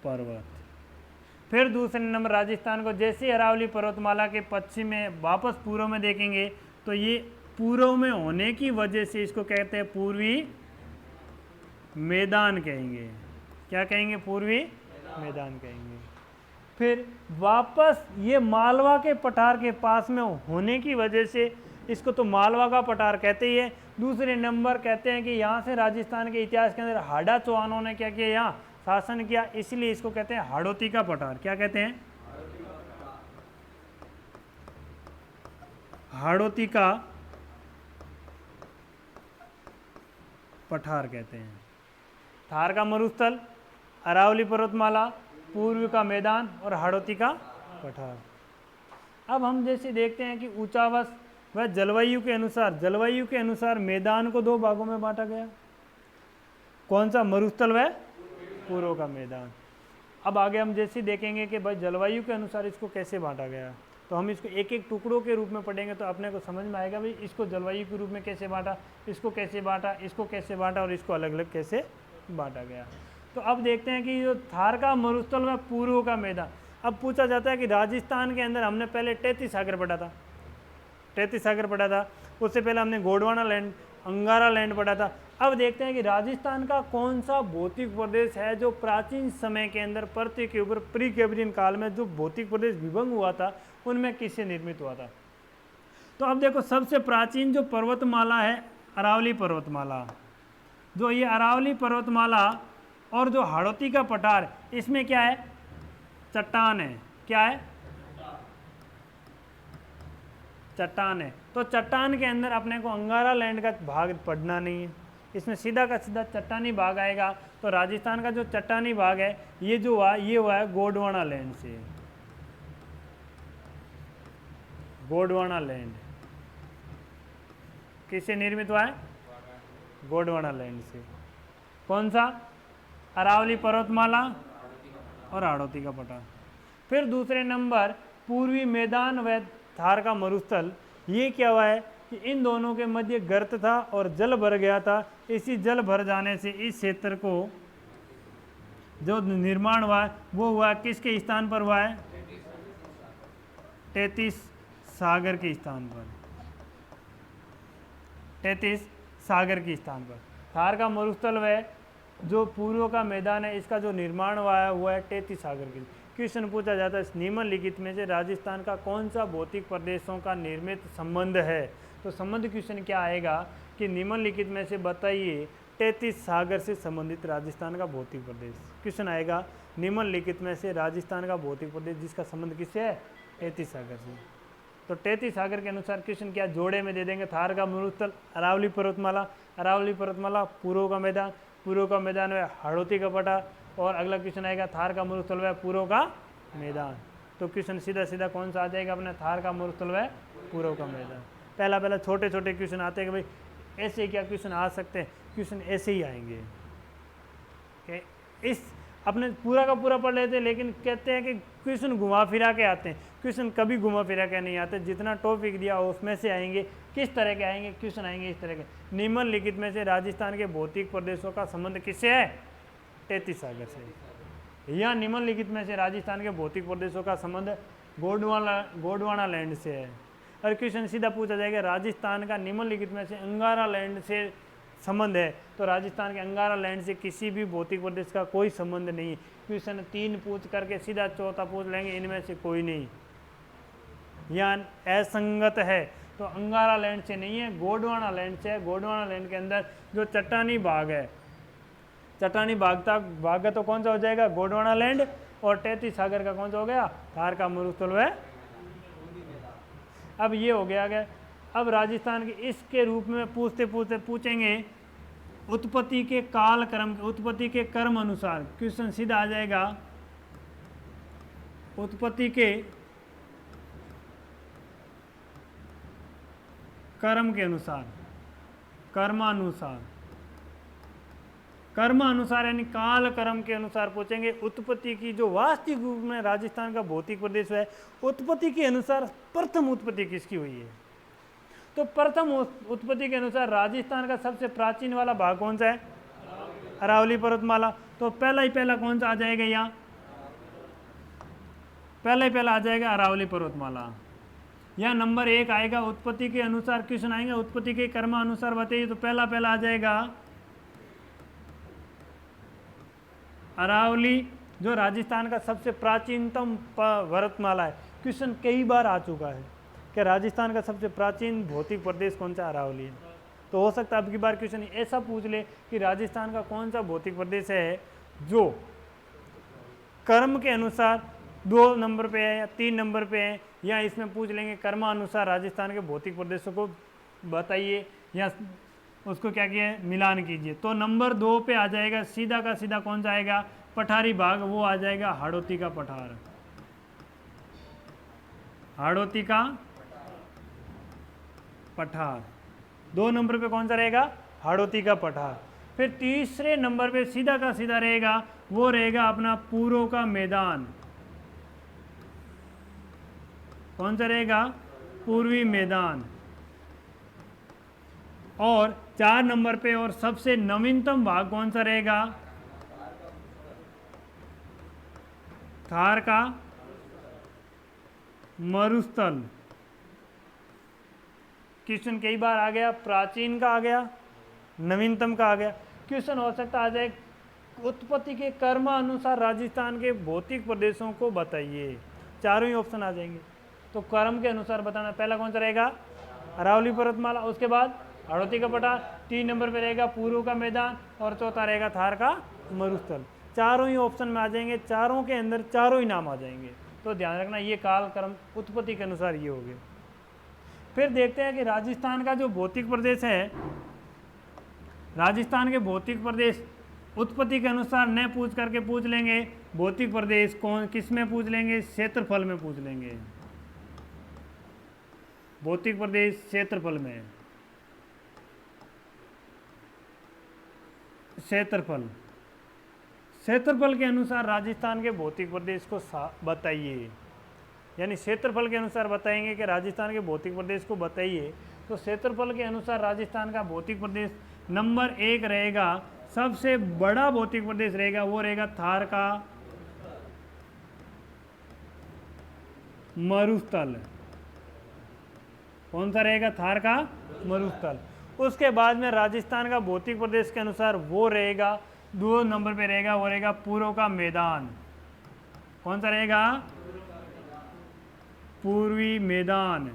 पर्वत। फिर दूसरे नंबर राजस्थान को जैसे अरावली पर्वतमाला के पश्चिम में वापस पूर्व में देखेंगे तो ये पूर्व में होने की वजह से इसको कहते हैं पूर्वी मैदान कहेंगे। क्या कहेंगे? पूर्वी मैदान कहेंगे। फिर वापस ये मालवा के पठार के पास में होने की वजह से इसको तो मालवा का पठार कहते ही है, दूसरे नंबर कहते हैं कि यहाँ से राजस्थान के इतिहास के अंदर हाड़ा चौहानों ने क्या किया, यहाँ शासन किया, इसलिए इसको कहते हैं हाड़ौती का पठार। क्या कहते हैं? हाड़ौती का पठार कहते हैं। थार का मरुस्थल, अरावली पर्वतमाला, पूर्व का मैदान और हाड़ौती का पठार। अब हम जैसे देखते हैं कि ऊंचावास वह जलवायु के अनुसार मैदान को दो भागों में बांटा गया। कौन सा? मरुस्थल व पूर्व का मैदान। अब आगे हम जैसे देखेंगे कि भाई जलवायु के अनुसार इसको कैसे बांटा गया, तो हम इसको एक एक टुकड़ों के रूप में पढ़ेंगे तो अपने को समझ में आएगा भाई इसको जलवायु के रूप में कैसे बांटा, इसको कैसे बांटा, इसको कैसे बांटा और इसको अलग अलग कैसे बांटा गया। तो अब देखते हैं कि जो थार का मरुस्थल व पूर्व का मैदान, अब पूछा जाता है कि राजस्थान के अंदर हमने पहले 33 सागर पढ़ा था, 33 सागर पढ़ा था, उससे पहले हमने गोंडवाना लैंड, अंगारा लैंड पढ़ा था। अब देखते हैं कि राजस्थान का कौन सा भौतिक प्रदेश है जो प्राचीन समय के अंदर पृथ्वी के ऊपर प्री कैम्ब्रियन काल में जो भौतिक प्रदेश विभंग हुआ था उनमें किससे निर्मित हुआ था। तो अब देखो सबसे प्राचीन जो पर्वतमाला है अरावली पर्वतमाला, जो ये अरावली पर्वतमाला और जो हाड़ौती का पठार, इसमें क्या है? चट्टान है। क्या है? चट्टान है। तो चट्टान के अंदर अपने को अंगारा लैंड का भाग पढ़ना नहीं है, इसमें सीधा का सीधा चट्टानी भाग आएगा। तो राजस्थान का जो चट्टानी भाग है ये जो हुआ ये हुआ है गोंडवाना लैंड से। गोंडवाना लैंड किससे निर्मित हुआ है? गोंडवाना लैंड से। कौन सा? अरावली पर्वतमाला और हाड़ौती का पठार। फिर दूसरे नंबर पूर्वी मैदान व थार का मरुस्थल, ये क्या हुआ है कि इन दोनों के मध्य गर्त था और जल भर गया था। इसी जल भर जाने से इस क्षेत्र को जो निर्माण हुआ है वो हुआ किसके स्थान पर हुआ है? 33 सागर के स्थान पर, 33 सागर के स्थान पर। थार का मरुस्थल व जो पूर्व का मैदान है इसका जो निर्माण हुआ है 33 सागर के। क्वेश्चन पूछा जाता है निम्नलिखित में से राजस्थान का कौन सा भौतिक प्रदेशों का निर्मित संबंध है। तो संबंध क्वेश्चन क्या आएगा कि निम्नलिखित में से बताइए 33 सागर से संबंधित राजस्थान का भौतिक प्रदेश। क्वेश्चन आएगा निम्नलिखित में से राजस्थान का भौतिक प्रदेश जिसका संबंध किससे है? 33 सागर से। तो 33 सागर के अनुसार क्वेश्चन क्या जोड़े में दे देंगे? थार का मरुस्थल, अरावली पर्वतमाला, पूर्व का मैदान, पूर्व का मैदान व हाड़ौती का पठार, और अगला क्वेश्चन आएगा थार का मरुस्थल व पूर्व का मैदान। तो क्वेश्चन सीधा सीधा कौन सा आ जाएगा अपने? थार का मरुस्थल व पूर्व का मैदान। पहला छोटे छोटे क्वेश्चन आते हैं कि भाई ऐसे क्या क्वेश्चन आ सकते हैं, क्वेश्चन ऐसे ही आएंगे। इस अपने पूरा का पूरा पढ़ लेते हैं लेकिन कहते हैं कि क्वेश्चन घुमा फिरा के आते हैं। क्वेश्चन कभी घुमा फिरा के नहीं आते, जितना टॉपिक दिया उसमें से आएंगे। किस तरह के आएंगे क्वेश्चन? आएंगे इस तरह के, निम्नलिखित में से राजस्थान के भौतिक प्रदेशों का संबंध किससे है? 33 सागर से। या निम्नलिखित में से राजस्थान के भौतिक प्रदेशों का संबंध गोंडवाना लैंड से है। और क्वेश्चन सीधा पूछा जाएगा राजस्थान का निम्नलिखित में से अंगारा लैंड से संबंध है, तो राजस्थान के अंगारा लैंड से किसी भी भौतिक प्रदेश का कोई संबंध नहीं है। क्वेश्चन 3 पूछ करके सीधा चौथा पूछ लेंगे, इनमें से कोई नहीं, या असंगत है। तो अंगारा लैंड से नहीं है, गोंडवाना लैंड से है। गोंडवाना लैंड के अंदर जो चट्टानी भाग है, चट्टानी भाग का तो कौन सा हो जाएगा? गोंडवाना लैंड। और 33 सागर का कौन सा हो गया? थार का मरुस्थल है। अब ये हो गया क्या? अब राजस्थान के इसके रूप में पूछते पूछते पूछेंगे उत्पत्ति के काल क्रम, उत्पत्ति के क्रम अनुसार। क्वेश्चन सीधा आ जाएगा उत्पत्ति के क्रम के अनुसार, कर्मानुसार यानी काल क्रम के अनुसार पूछेंगे। उत्पत्ति की जो वास्तविक रूप में राजस्थान का भौतिक प्रदेश है, उत्पत्ति के अनुसार प्रथम उत्पत्ति किसकी हुई है? तो प्रथम उत्पत्ति के अनुसार राजस्थान का सबसे प्राचीन वाला भाग कौन सा है? अरावली पर्वतमाला। तो पहला कौन सा आ जाएगा? यहाँ पहला आ जाएगा अरावली पर्वतमाला। यहाँ नंबर 1 आएगा उत्पत्ति के अनुसार। क्वेश्चन आएंगे उत्पत्ति के कर्म अनुसार बताइए, तो पहला आ जाएगा अरावली, जो राजस्थान का सबसे प्राचीनतम पर्वतमाला है। क्वेश्चन कई बार आ चुका है कि राजस्थान का सबसे प्राचीन भौतिक प्रदेश कौन सा? अरावली है। तो हो सकता है अब की बार क्वेश्चन ऐसा पूछ ले कि राजस्थान का कौन सा भौतिक प्रदेश है जो कर्म के अनुसार 2 नंबर पे है या 3 नंबर पे है, या इसमें पूछ लेंगे कर्मानुसार राजस्थान के भौतिक प्रदेशों को बताइए या उसको क्या किया है मिलान कीजिए। तो नंबर 2 पे आ जाएगा सीधा का सीधा कौन सा आएगा पठारी भाग, वो आ जाएगा हाड़ौती का पठार, हाड़ौती का पठार। 2 नंबर पे कौन सा रहेगा हाड़ौती का पठार। फिर तीसरे नंबर पे सीधा का सीधा रहेगा वो रहेगा अपना पूर्व का मैदान, कौन सा रहेगा पूर्वी मैदान। और 4 नंबर पे और सबसे नवीनतम भाग कौन सा रहेगा थार का मरुस्थल। क्वेश्चन कई बार आ गया, प्राचीन का आ गया, नवीनतम का आ गया। क्वेश्चन हो सकता आ जाए उत्पत्ति के कर्म अनुसार राजस्थान के भौतिक प्रदेशों को बताइए, चारों ही ऑप्शन आ जाएंगे। तो कर्म के अनुसार बताना, पहला कौन सा रहेगा अरावली पर्वतमाला, उसके बाद हाड़ौती का पठार, 3 नंबर पे रहेगा पूर्व का मैदान और चौथा रहेगा थार का मरुस्थल। चारों ही ऑप्शन में आ जाएंगे, चारों के अंदर चारों ही नाम आ जाएंगे। तो ध्यान रखना ये काल कर्म उत्पत्ति के अनुसार ये हो गए। फिर देखते हैं कि राजस्थान का जो भौतिक प्रदेश है, राजस्थान के भौतिक प्रदेश उत्पत्ति के अनुसार न पूछ करके पूछ लेंगे भौतिक प्रदेश कौन किस में पूछ लेंगे क्षेत्रफल में पूछ लेंगे, भौतिक प्रदेश क्षेत्रफल में, क्षेत्रफल क्षेत्रफल के अनुसार राजस्थान के भौतिक प्रदेश को बताइए, यानी क्षेत्रफल के अनुसार बताएंगे कि राजस्थान के भौतिक प्रदेश को बताइए। तो क्षेत्रफल के अनुसार राजस्थान का भौतिक प्रदेश नंबर 1 रहेगा, सबसे बड़ा भौतिक प्रदेश रहेगा वो रहेगा थार का मरुस्थल, कौन सा रहेगा थार का मरुस्थल। उसके बाद में राजस्थान का भौतिक प्रदेश के अनुसार वो रहेगा 2 नंबर पे रहेगा वो रहेगा पूर्व का मैदान, कौन सा रहेगा पूर्वी मैदान।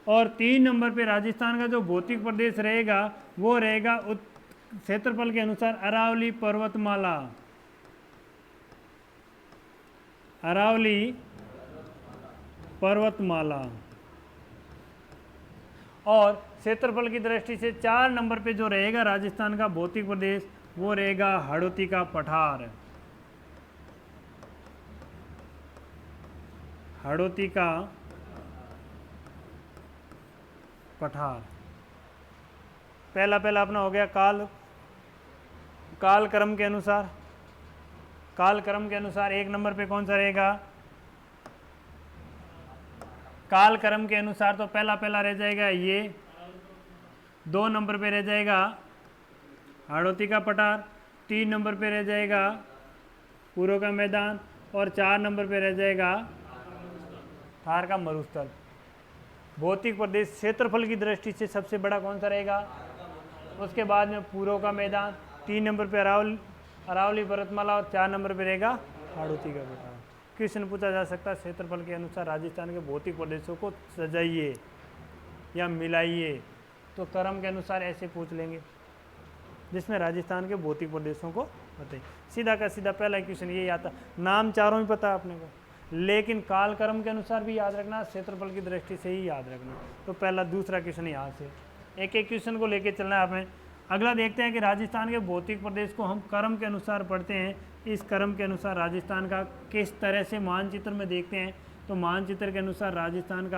और 3 नंबर पे राजस्थान का जो भौतिक प्रदेश रहेगा वो रहेगा क्षेत्रफल के अनुसार अरावली पर्वतमाला, अरावली पर्वतमाला। और क्षेत्रफल की दृष्टि से 4 नंबर पे जो रहेगा राजस्थान का भौतिक प्रदेश वो रहेगा हाड़ौती का पठार, हाड़ौती का पठार। पहला अपना हो गया काल क्रम के अनुसार, काल क्रम के अनुसार 1 नंबर पे कौन सा रहेगा काल क्रम के अनुसार, तो पहला रह जाएगा ये, 2 नंबर पे रह जाएगा हाड़ौती का पठार, 3 नंबर पे रह जाएगा पूर्व का मैदान और 4 नंबर पे रह जाएगा थार का मरुस्थल। भौतिक प्रदेश क्षेत्रफल की दृष्टि से सबसे बड़ा कौन सा रहेगा, उसके बाद में पूर्व का मैदान, 3 नंबर पे अरावली पर्वतमाला और 4 नंबर पे रहेगा हाड़ौती का पठार। क्वेश्चन पूछा जा सकता है क्षेत्रफल के अनुसार राजस्थान के भौतिक प्रदेशों को सजाइए या मिलाइए, तो क्रम के अनुसार ऐसे पूछ लेंगे जिसमें राजस्थान के भौतिक प्रदेशों को बताइए। सीधा का सीधा पहला क्वेश्चन यही आता, नाम चारों ही पता है अपने को, लेकिन काल क्रम के अनुसार भी याद रखना, क्षेत्रफल की दृष्टि से ही याद रखना। तो पहला दूसरा क्वेश्चन यहाँ से एक एक क्वेश्चन को लेके चलना है हमें। अगला देखते हैं कि राजस्थान के भौतिक प्रदेश को हम क्रम के अनुसार पढ़ते हैं, इस क्रम के अनुसार राजस्थान का किस तरह से मानचित्र में देखते हैं। तो मानचित्र के अनुसार राजस्थान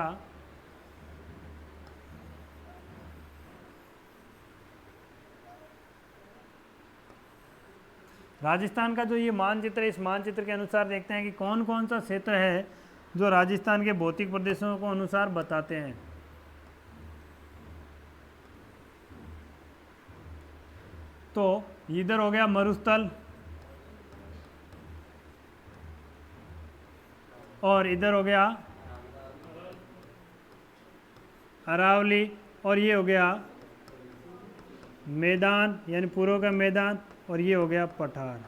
का जो ये मानचित्र है, इस मानचित्र के अनुसार देखते हैं कि कौन कौन सा क्षेत्र है जो राजस्थान के भौतिक प्रदेशों को अनुसार बताते हैं। तो इधर हो गया मरुस्थल और इधर हो गया अरावली और ये हो गया मैदान यानी पूर्व का मैदान और ये हो गया पठार।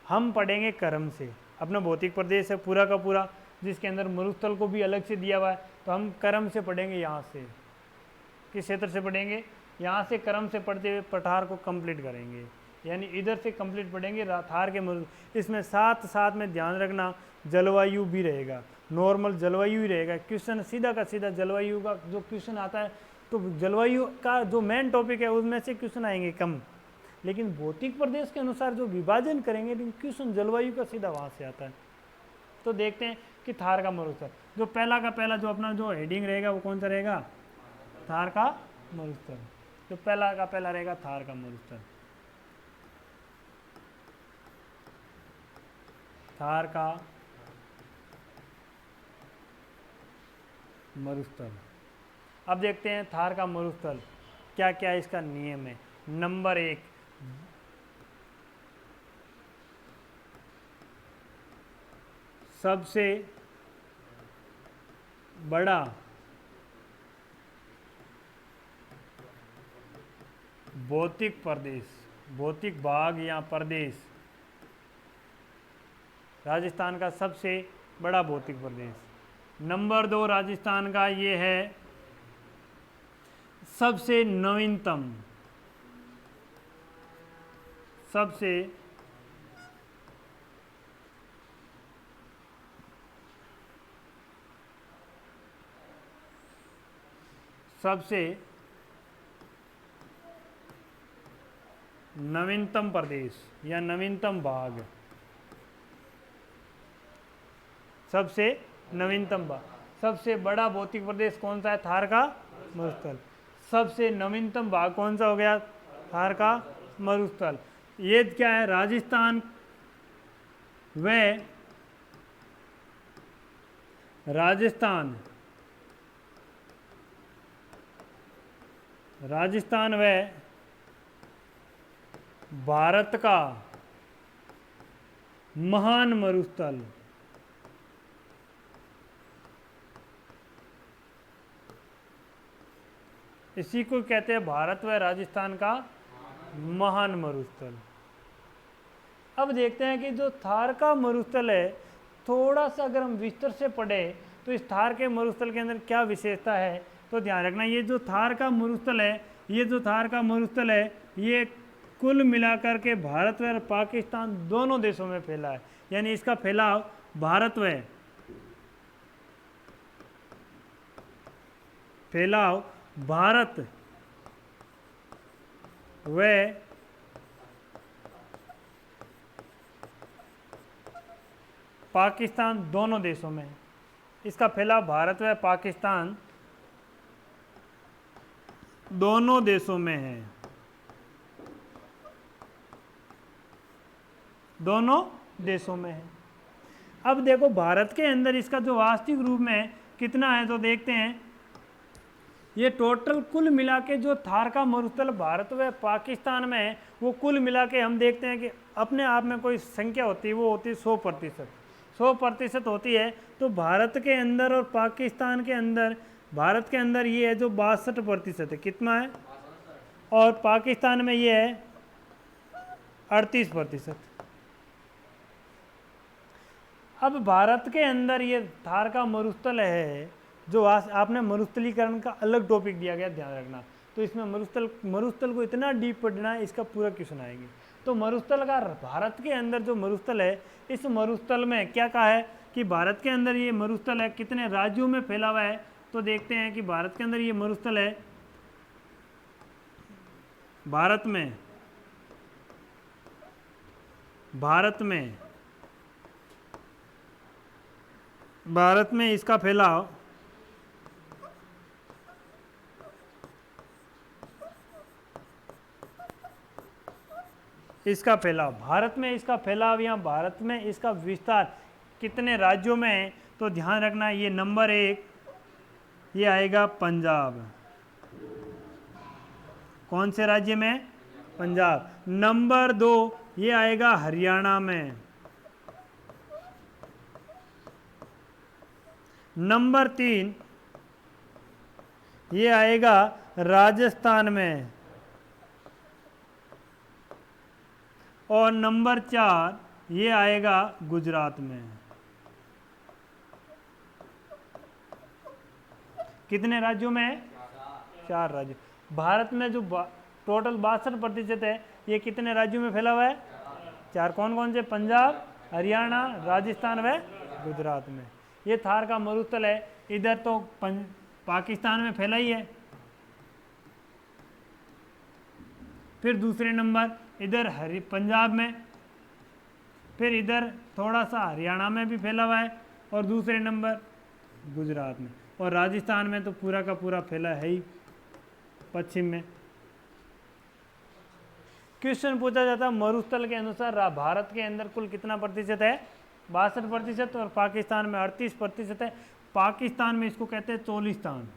हम पढ़ेंगे क्रम से। अपना भौतिक प्रदेश है पूरा का पूरा, जिसके अंदर मरुस्थल को भी अलग से दिया हुआ है। तो हम क्रम से पढ़ेंगे, यहाँ से किस क्षेत्र से पढ़ेंगे, यहाँ से क्रम से पढ़ते हुए पठार को कंप्लीट करेंगे, यानी इधर से कंप्लीट पढ़ेंगे थार के मरुस्थल। इसमें साथ साथ में ध्यान रखना जलवायु भी रहेगा, नॉर्मल जलवायु ही रहेगा। क्वेश्चन सीधा का सीधा जलवायु का जो क्वेश्चन आता है, तो जलवायु का जो मेन टॉपिक है उसमें से क्वेश्चन आएंगे कम, लेकिन भौतिक प्रदेश के अनुसार जो विभाजन करेंगे लेकिन क्वेश्चन जलवायु का सीधा वहाँ से आता है। तो देखते हैं कि थार का मरुस्थल, जो पहला का पहला जो अपना जो हेडिंग रहेगा वो कौन सा रहेगा, थार का मरुस्थल। जो पहला का पहला रहेगा थार का मरुस्थल, थार का मरुस्थल। अब देखते हैं थार का मरुस्थल क्या क्या इसका नियम है। नंबर 1, सबसे बड़ा भौतिक प्रदेश, भौतिक भाग या प्रदेश, राजस्थान का सबसे बड़ा भौतिक प्रदेश। नंबर 2 राजस्थान का ये है सबसे नवीनतम, सबसे नवीनतम प्रदेश या नवीनतम भाग, सबसे नवीनतम भाग। सबसे बड़ा भौतिक प्रदेश कौन सा है, थार का मरुस्थल। सबसे नवीनतम भाग कौन सा हो गया, थार का मरुस्थल। ये क्या है, राजस्थान व भारत का महान मरुस्थल। इसी को कहते हैं भारत व राजस्थान का महान मरुस्थल। अब देखते हैं कि जो थार का मरुस्थल है, थोड़ा सा अगर हम विस्तार से पढ़े तो इस थार के मरुस्थल के अंदर क्या विशेषता है, तो ध्यान रखना ये जो थार का मरुस्थल है, ये जो थार का मरुस्थल है, ये कुल मिलाकर के भारत व पाकिस्तान दोनों देशों में फैला है। यानी इसका फैलाव भारत व पाकिस्तान दोनों देशों में, इसका फैलाव भारत व पाकिस्तान दोनों देशों में है, दोनों देशों में है। अब देखो भारत के अंदर इसका जो वास्तविक रूप में कितना है, तो देखते हैं ये टोटल कुल मिला के जो थार का मरुस्थल भारत व पाकिस्तान में है, वो कुल मिला के हम देखते हैं कि अपने आप में कोई संख्या होती है, वो होती है 100%। 100% होती है। तो भारत के अंदर और पाकिस्तान के अंदर, भारत के अंदर ये है जो 62% है, कितना है, और पाकिस्तान में ये है 38%। अब भारत के अंदर ये थार का मरुस्थल है, जो आपने मरुस्थलीकरण का अलग टॉपिक दिया गया, ध्यान रखना। तो इसमें मरुस्थल को इतना डीप पढ़ना है, इसका पूरा क्वेश्चन आएंगे। तो मरुस्थल का भारत के अंदर जो मरुस्थल है, इस मरुस्थल में क्या कहा है कि भारत के अंदर ये मरुस्थल है कितने राज्यों में फैला हुआ है, तो देखते हैं कि भारत के अंदर ये मरुस्थल है, भारत में इसका फैलाव भारत में इसका फैलाव या भारत में इसका विस्तार कितने राज्यों में है, तो ध्यान रखना ये नंबर 1 ये आएगा पंजाब। कौन से राज्य में, पंजाब। नंबर 2 ये आएगा हरियाणा में। नंबर 3 ये आएगा राजस्थान में। और नंबर 4 ये आएगा गुजरात में। कितने राज्यों में है? 4 राज्य। भारत में जो टोटल 62% है, ये कितने राज्यों में फैला हुआ है? 4। कौन कौन से? पंजाब, हरियाणा, राजस्थान व गुजरात में। ये थार का मरुस्थल है। इधर तो पाकिस्तान में फैला ही है। फिर दूसरे नंबर इधर पंजाब में, फिर इधर थोड़ा सा हरियाणा में भी फैला हुआ है, और दूसरे नंबर गुजरात में, और राजस्थान में तो पूरा का पूरा फैला है ही पश्चिम में। क्वेश्चन पूछा जाता मरुस्थल के अनुसार भारत के अंदर कुल कितना प्रतिशत है? 62%, और पाकिस्तान में 38% है। पाकिस्तान में इसको कहते हैं चोलिस्तान।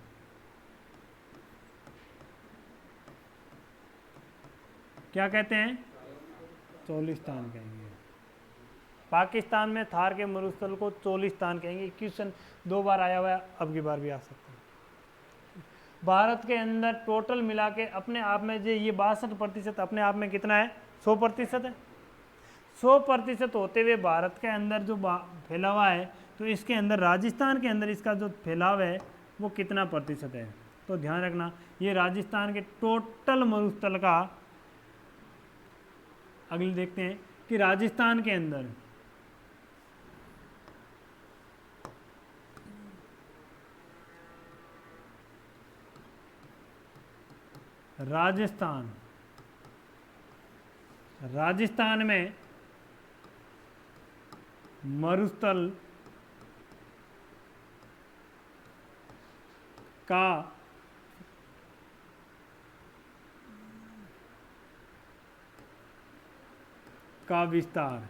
क्या कहते हैं? चोलिस्तान कहेंगे। पाकिस्तान में थार के मरुस्थल को चोलिस्तान कहेंगे। क्वेश्चन 2 बार आया हुआ है, अब की बार भी आ सकता है। भारत के अंदर टोटल मिला के अपने आप में जो ये 62% अपने आप में कितना है? 100% है। 100% होते हुए भारत के अंदर जो फैला हुआ है, तो इसके अंदर राजस्थान के अंदर इसका जो फैलाव है वो कितना प्रतिशत है? तो ध्यान रखना, ये राजस्थान के टोटल मरुस्थल का, अगले देखते हैं कि राजस्थान के अंदर राजस्थान में मरुस्थल का विस्तार,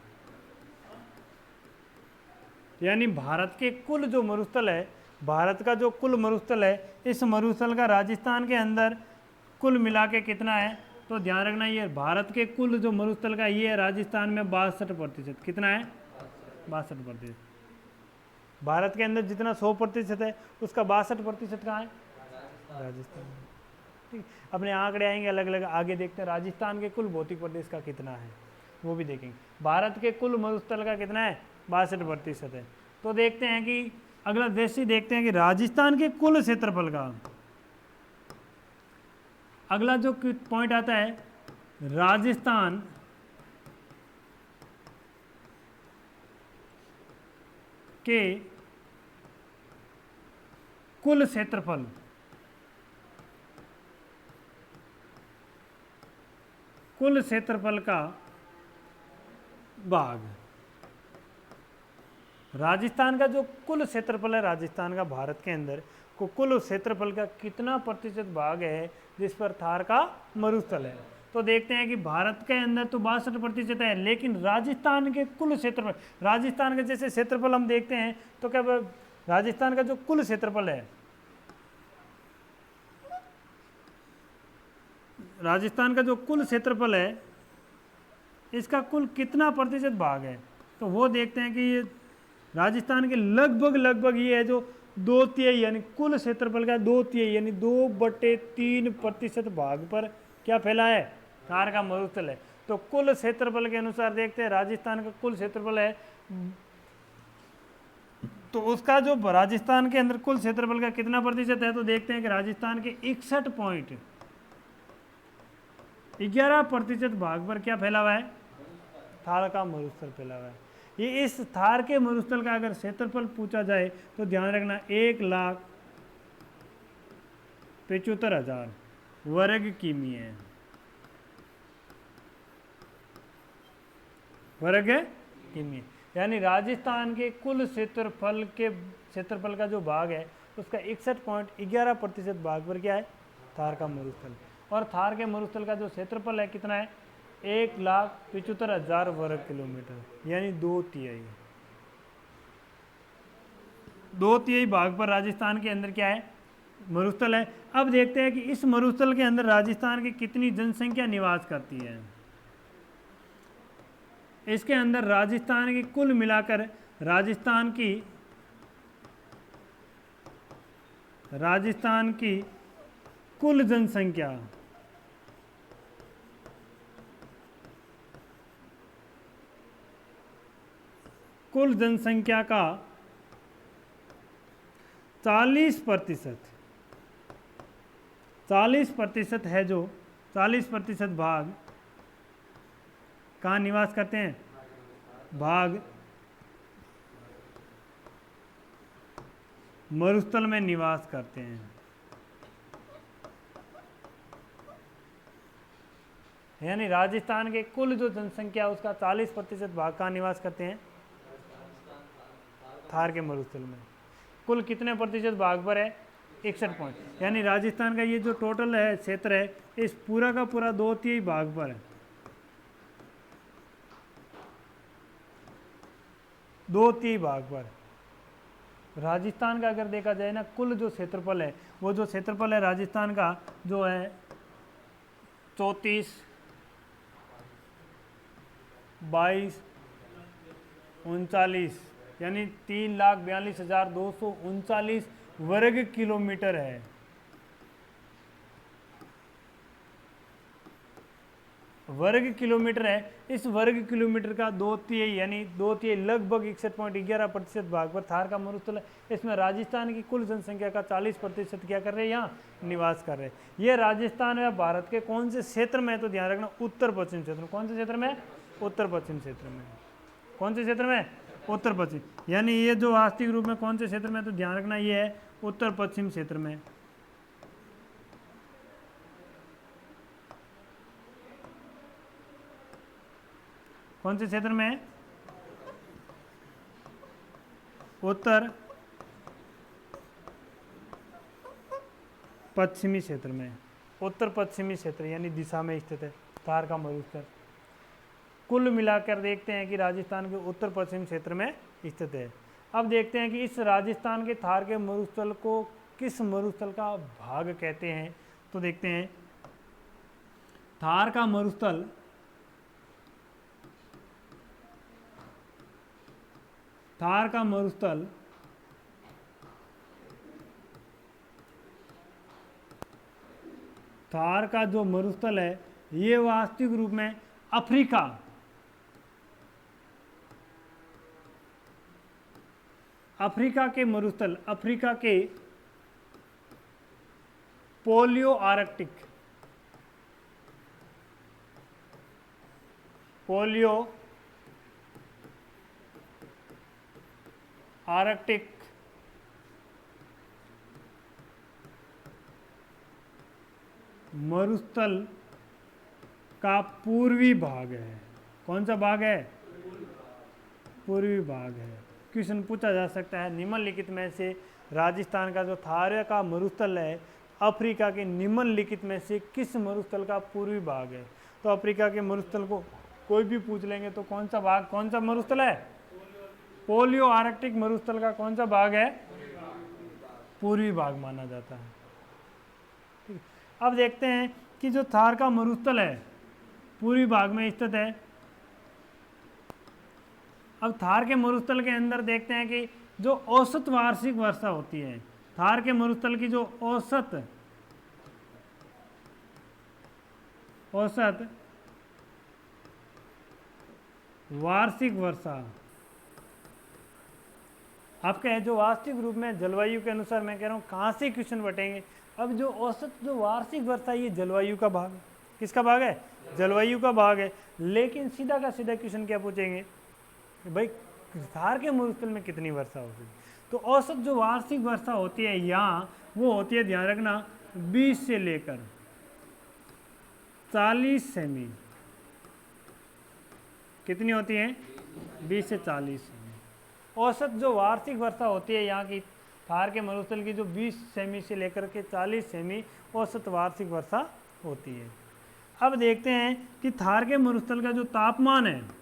यानी भारत के कुल जो मरुस्थल है, भारत का जो कुल मरुस्थल है, इस मरुस्थल का राजस्थान के अंदर कुल मिला के कितना है? तो ध्यान रखना, ये भारत के कुल जो मरुस्थल का ये है राजस्थान में 62%। कितना है? 62%। भारत के अंदर जितना 100% है, उसका 62% कहाँ है? राजस्थान में। ठीक, अपने आंकड़े आएंगे अलग अलग, आगे देखते हैं राजस्थान के कुल भौतिक प्रदेश का कितना है, वो भी देखेंगे। भारत के कुल मरुस्थल का कितना है? 62% है। तो देखते हैं कि अगला दृश्य देखते हैं कि राजस्थान के कुल क्षेत्रफल का, अगला जो पॉइंट आता है, राजस्थान के कुल क्षेत्रफल, कुल क्षेत्रफल का भाग, राजस्थान का जो कुल क्षेत्रफल है राजस्थान का भारत के अंदर को कुल क्षेत्रफल का कितना प्रतिशत भाग है जिस पर थार का मरुस्थल है? तो देखते हैं कि भारत के अंदर तो 62% है, लेकिन राजस्थान के कुल क्षेत्रफल, राजस्थान के जैसे क्षेत्रफल हम देखते हैं तो क्या राजस्थान का जो कुल क्षेत्रफल है, राजस्थान का जो कुल क्षेत्रफल है, इसका कुल कितना प्रतिशत भाग है? तो वो देखते हैं कि ये राजस्थान के लगभग ये है जो 2/3 यानी कुल क्षेत्रफल का 2/3 यानी 2/3% भाग पर क्या फैला है? थार का मरुस्थल है। तो कुल क्षेत्रफल के अनुसार देखते हैं राजस्थान का कुल क्षेत्रफल है, तो उसका जो राजस्थान के अंदर कुल क्षेत्रफल का कितना प्रतिशत है? तो देखते हैं कि राजस्थान के 61.11% भाग पर क्या फैला हुआ है? थार का मरुस्थल फैला हुआ है। ये इस थार के मरुस्थल का अगर क्षेत्रफल पूछा जाए तो ध्यान रखना 1,75,000 वर्ग किमी है, वर्ग किमी। यानी राजस्थान के कुल क्षेत्रफल का जो भाग है उसका 61.11% भाग पर क्या है? थार का मरुस्थल। और थार के मरुस्थल का जो क्षेत्रफल है कितना है? 1,75,000 वर्ग किलोमीटर, यानी 2/3 भाग पर राजस्थान के अंदर क्या है? मरुस्थल है। अब देखते हैं कि इस मरुस्थल के अंदर राजस्थान की कितनी जनसंख्या निवास करती है। इसके अंदर राजस्थान की कुल मिलाकर राजस्थान की कुल जनसंख्या कुल जनसंख्या का 40% है, जो 40% भाग कहाँ निवास करते हैं? भाग मरुस्थल में निवास करते हैं। यानी राजस्थान के कुल जो जनसंख्या उसका 40% भाग कहाँ निवास करते हैं? थार के मरुस्थल में। कुल कितने प्रतिशत भाग पर है? 61 पॉइंट। यानी राजस्थान का ये जो टोटल है क्षेत्र है, इस पूरा का पूरा 2/3 भाग पर है, 2/3 भाग पर राजस्थान का अगर देखा जाए ना, कुल जो क्षेत्रफल है, वो जो क्षेत्रफल है राजस्थान का जो है 34, 22, 39, यानी 3,42,239 वर्ग किलोमीटर है। वर्ग किलोमीटर है। इस वर्ग किलोमीटर का 2/3 यानी 2/3 लगभग 61.11% भाग पर थार का मरुस्थल है। इसमें राजस्थान की कुल जनसंख्या का 40% क्या कर रहे हैं? यहाँ निवास कर रहे हैं। ये राजस्थान या भारत के कौन से क्षेत्र में है? तो ध्यान रखना, उत्तर पश्चिम क्षेत्र में। कौन से क्षेत्र में? उत्तर पश्चिम क्षेत्र में। कौन से क्षेत्र में? उत्तर पश्चिम। यानी ये जो वास्तविक रूप में कौन से क्षेत्र में? तो ध्यान रखना, ये है उत्तर पश्चिम क्षेत्र में। कौन से क्षेत्र में? उत्तर पश्चिमी क्षेत्र में। उत्तर पश्चिमी क्षेत्र यानी दिशा में स्थित है थार का मरुस्थल। कुल मिलाकर देखते हैं कि राजस्थान के उत्तर पश्चिम क्षेत्र में स्थित है। अब देखते हैं कि इस राजस्थान के थार के मरुस्थल को किस मरुस्थल का भाग कहते हैं। तो देखते हैं, थार का मरुस्थल थार का जो मरुस्थल है, ये वास्तविक रूप में अफ्रीका के मरुस्थल, अफ्रीका के पोलियो आर्कटिक मरुस्थल का पूर्वी भाग है। कौन सा भाग है? पूर्वी भाग है। क्वेश्चन पूछा जा सकता है, निम्नलिखित में से राजस्थान का जो थार का मरुस्थल है, अफ्रीका के निम्नलिखित में से किस मरुस्थल का पूर्वी भाग है? तो अफ्रीका के मरुस्थल को कोई भी पूछ लेंगे तो कौन सा भाग, कौन सा मरुस्थल है? पोलियो आर्कटिक मरुस्थल का कौन सा भाग है? पूर्वी भाग माना जाता है। अब देखते हैं कि जो थार का मरुस्थल है पूर्वी भाग में स्थित है। अब थार के मरुस्थल के अंदर देखते हैं कि जो औसत वार्षिक वर्षा होती है, थार के मरुस्थल की जो औसत वार्षिक वर्षा, आपके जो वास्तविक रूप में जलवायु के अनुसार, मैं कह रहा हूँ कहाँ से क्वेश्चन बटेंगे। अब जो औसत जो वार्षिक वर्षा, ये जलवायु का भाग है। किसका भाग है? जलवायु का भाग है। लेकिन सीधा का सीधा क्वेश्चन क्या पूछेंगे, भाई थार के मरुस्थल में कितनी वर्षा होती है? तो औसत जो वार्षिक वर्षा होती है यहाँ, वो होती है, ध्यान रखना, 20 से लेकर 40 सेमी। कितनी होती है? 20 से 40 सेमी। औसत जो वार्षिक वर्षा होती है यहाँ की थार के मरुस्थल की, जो 20 सेमी से लेकर के 40 सेमी औसत वार्षिक वर्षा होती है। अब देखते हैं कि थार के मरुस्थल का जो तापमान है,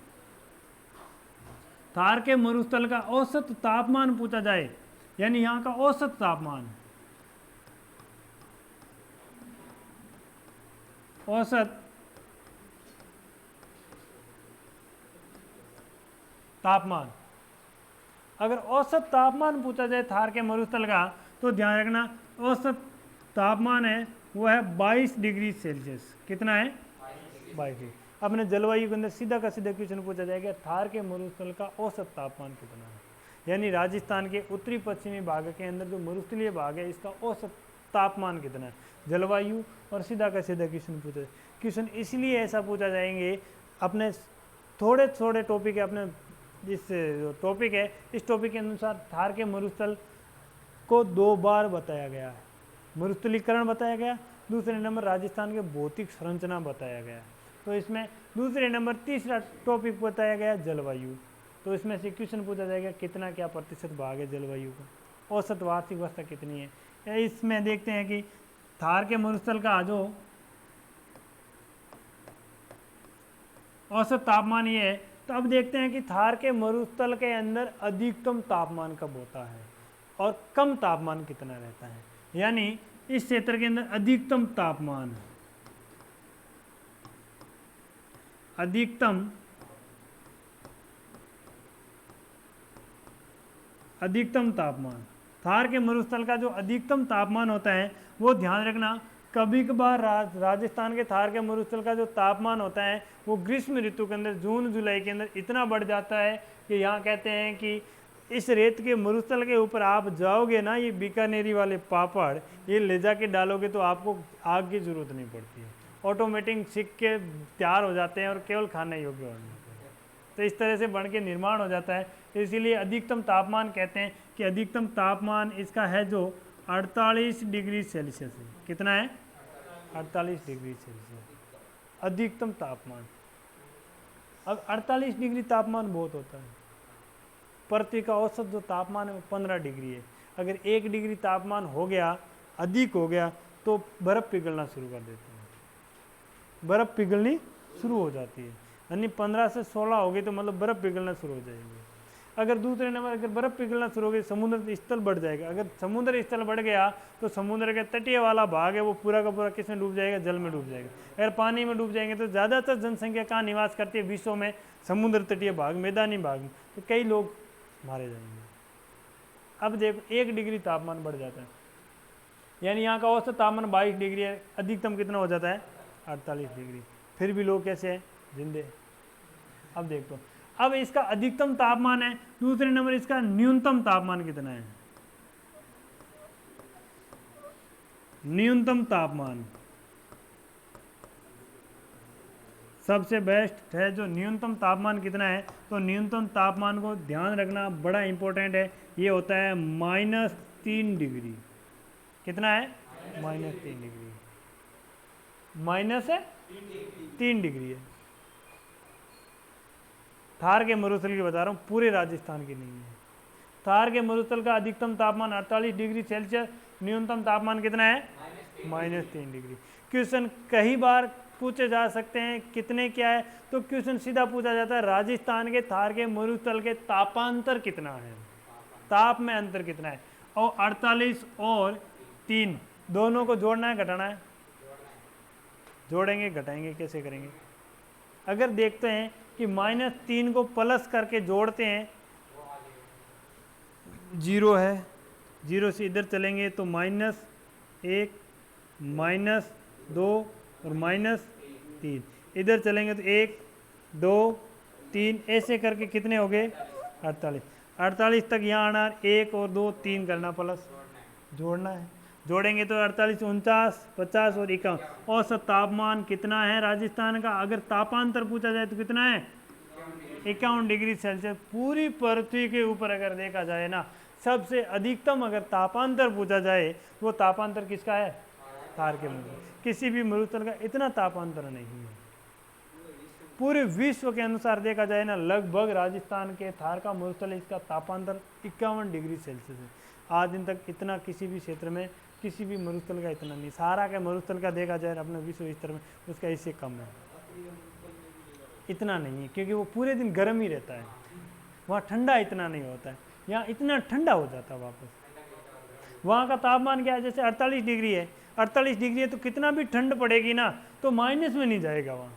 थार के मरुस्थल का औसत तापमान पूछा जाए, यानी यहाँ का औसत तापमान, औसत तापमान, अगर औसत तापमान पूछा जाए थार के मरुस्थल का, तो ध्यान रखना औसत तापमान है वो है 22 डिग्री सेल्सियस। कितना है? 22 डिग्री। अपने जलवायु के अंदर सीधा का सीधा क्वेश्चन पूछा जाएगा, थार के मरुस्थल का औसत तापमान कितना है, यानी राजस्थान के उत्तरी पश्चिमी भाग के अंदर जो मरुस्थलीय भाग है इसका औसत तापमान कितना है, जलवायु, और सीधा का सीधा क्वेश्चन पूछा जाए। क्वेश्चन इसलिए ऐसा पूछा जाएंगे, अपने थोड़े थोड़े टॉपिक है, अपने जिस टॉपिक है इस टॉपिक के अनुसार थार के मरुस्थल को 2 बार बताया गया है, मरुस्थलीकरण बताया गया, दूसरे नंबर राजस्थान के भौतिक संरचना बताया गया। तो इसमें दूसरे नंबर तीसरा टॉपिक बताया गया जलवायु। तो इसमें से क्वेश्चन पूछा जाएगा कितना क्या प्रतिशत भाग है जलवायु का, औसत वार्षिक वर्षा कितनी है। इसमें देखते हैं कि थार के मरुस्थल का जो औसत तापमान ये है, तो अब देखते हैं कि थार के मरुस्थल के अंदर अधिकतम तापमान कब होता है और कम तापमान कितना रहता है, यानी इस क्षेत्र के अंदर अधिकतम तापमान, अधिकतम तापमान थार के मरुस्थल का जो अधिकतम तापमान होता है वो ध्यान रखना, कभी कभार राजस्थान के थार के मरुस्थल का जो तापमान होता है वो ग्रीष्म ऋतु के अंदर जून जुलाई के अंदर इतना बढ़ जाता है कि यहाँ कहते हैं कि इस रेत के मरुस्थल के ऊपर आप जाओगे ना, ये बीकानेरी वाले पापड़ ये ले जाके डालोगे तो आपको आग की जरूरत नहीं पड़ती है, ऑटोमेटिक सिक के तैयार हो जाते हैं और केवल खाने योग्य हो जाते हैं। तो इस तरह से बन के निर्माण हो जाता है। इसीलिए अधिकतम तापमान कहते हैं कि अधिकतम तापमान इसका है जो 48 डिग्री सेल्सियस है। कितना है? 48 डिग्री सेल्सियस अधिकतम तापमान। अब 48 डिग्री तापमान बहुत होता है, पृथ्वी का औसत जो तापमान है वो 15 डिग्री है। अगर 1 डिग्री तापमान हो गया, अधिक हो गया, तो बर्फ़ पिघलना शुरू कर देते हैं, बर्फ़ पिघलनी शुरू हो जाती है। यानी 15 से 16 हो गई तो मतलब बर्फ़ पिघलना शुरू हो जाएगी। अगर दूसरे नंबर अगर बर्फ़ पिघलना शुरू हो गई, समुद्र स्थल बढ़ जाएगा। अगर समुद्र स्थल बढ़ गया तो समुद्र के तटीय वाला भाग है वो पूरा का पूरा किस में डूब जाएगा? जल में डूब जाएगा। अगर पानी में डूब जाएंगे तो ज़्यादातर जनसंख्या कहाँ निवास करती है विश्व में? समुद्र तटीय भाग, मैदानी भाग में, तो कई लोग मारे जाएंगे। अब देखो 1 डिग्री तापमान बढ़ जाता है, यानी यहाँ का औसत तापमान 22 डिग्री है, अधिकतम कितना हो जाता है? 48 डिग्री। फिर भी लोग कैसे हैं? जिंदे। अब देखो, अब इसका अधिकतम तापमान है, दूसरे नंबर इसका न्यूनतम तापमान कितना है? न्यूनतम तापमान सबसे बेस्ट है। जो न्यूनतम तापमान कितना है, तो न्यूनतम तापमान को ध्यान रखना बड़ा इंपॉर्टेंट है। ये होता है -3 डिग्री। कितना है? -3 डिग्री। -3 डिग्री है। थार के मरुस्थल की बता रहा हूँ, पूरे राजस्थान की नहीं है। थार के मरुस्थल का अधिकतम तापमान 48 डिग्री सेल्सियस, न्यूनतम तापमान कितना है? -3 डिग्री। क्वेश्चन कई बार पूछे जा सकते हैं कितने क्या है, तो क्वेश्चन सीधा पूछा जाता है राजस्थान के थार के मरुस्थल के तापांतर कितना है, ताप में अंतर कितना है। और 48 और 3 दोनों को जोड़ना है, घटाना है? जोड़ेंगे, घटाएंगे, कैसे करेंगे? अगर देखते हैं कि -3 को प्लस करके जोड़ते हैं, 0 है, 0 से इधर चलेंगे तो -1, -2 और -3, इधर चलेंगे तो 1, 2, 3, ऐसे करके कितने हो गए? 48। 48 तक यहाँ आना, 1 और 2, 3 करना, प्लस जोड़ना है। जोड़ेंगे तो 48, 49, 50 और 51। औसत तापमान कितना है राजस्थान का? अगर तापांतर पूछा जाए तो कितना है? 51 डिग्री सेल्सियस। पूरी पृथ्वी के ऊपर अगर देखा जाए ना, सबसे अधिकतम अगर तापांतर पूछा जाए, वो तापांतर किसका है? थार के मरुस्थल। किसी भी मरुस्थल का इतना तापांतर नहीं है। पूरे विश्व के अनुसार देखा जाए ना, लगभग राजस्थान के थार का मरुस्थल इसका तापांतर 51 डिग्री सेल्सियस है। आज दिन तक इतना किसी भी क्षेत्र में किसी भी मरुस्थल का इतना नहीं। सहारा के मरुस्थल का देखा जाए अपने विश्व स्तर में, उसका इससे कम है, इतना नहीं है, क्योंकि वो पूरे दिन गर्म ही रहता है। वहाँ ठंडा इतना नहीं होता है, यहाँ इतना ठंडा हो जाता है वापस। वहाँ का तापमान क्या है? जैसे 48 डिग्री है, 48 डिग्री है तो कितना भी ठंड पड़ेगी ना तो माइनस में नहीं जाएगा, वहाँ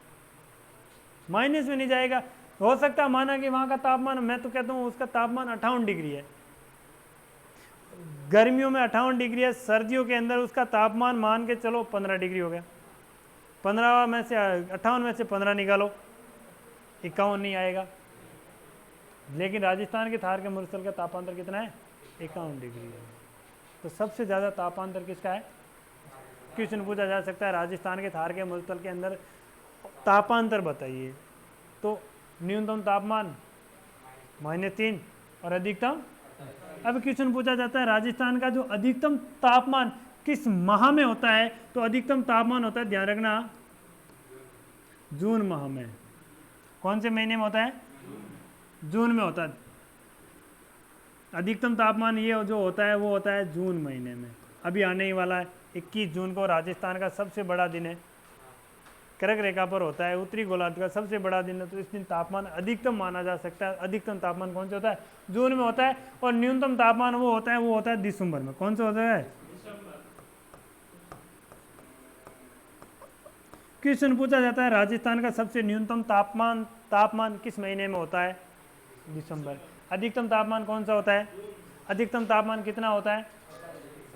माइनस में नहीं जाएगा। हो सकता है माना कि वहाँ का तापमान, मैं तो कहता हूँ उसका तापमान 58 डिग्री है, गर्मियों में 58 डिग्री है, सर्दियों के अंदर उसका तापमान मान के चलो 15 डिग्री हो गया। 15 में से 58 में से 15 निकालो, 51 नहीं आएगा। लेकिन राजस्थान के थार के मरुस्थल का तापांतर कितना है? 51 डिग्री है। तो सबसे ज़्यादा तापांतर किसका है? क्वेश्चन पूछा जा सकता है राजस्थान के थार के मरुस्थल के अंदर तापांतर बताइए। तो न्यूनतम तापमान -3 और अधिकतम, अब क्वेश्चन पूछा जाता है राजस्थान का जो अधिकतम तापमान किस माह में होता है? तो अधिकतम तापमान होता है, ध्यान रखना, जून माह में। कौन से महीने में होता है? जून में होता है। अधिकतम तापमान ये जो होता है वो होता है जून महीने में। अभी आने ही वाला है 21 जून को राजस्थान का सबसे बड़ा दिन है, कर्क रेखा पर होता है, उत्तरी गोलार्ध का सबसे बड़ा दिन है। तो इस दिन तापमान अधिकतम माना जा सकता है। अधिकतम तापमान कौन से होता है? जून में होता है। और न्यूनतम तापमान वो होता है दिसंबर में। कौन सा होता है? क्वेश्चन पूछा जाता है राजस्थान का सबसे न्यूनतम तापमान किस महीने में होता है? दिसंबर। अधिकतम तापमान कौन सा होता है? अधिकतम तापमान कितना होता है?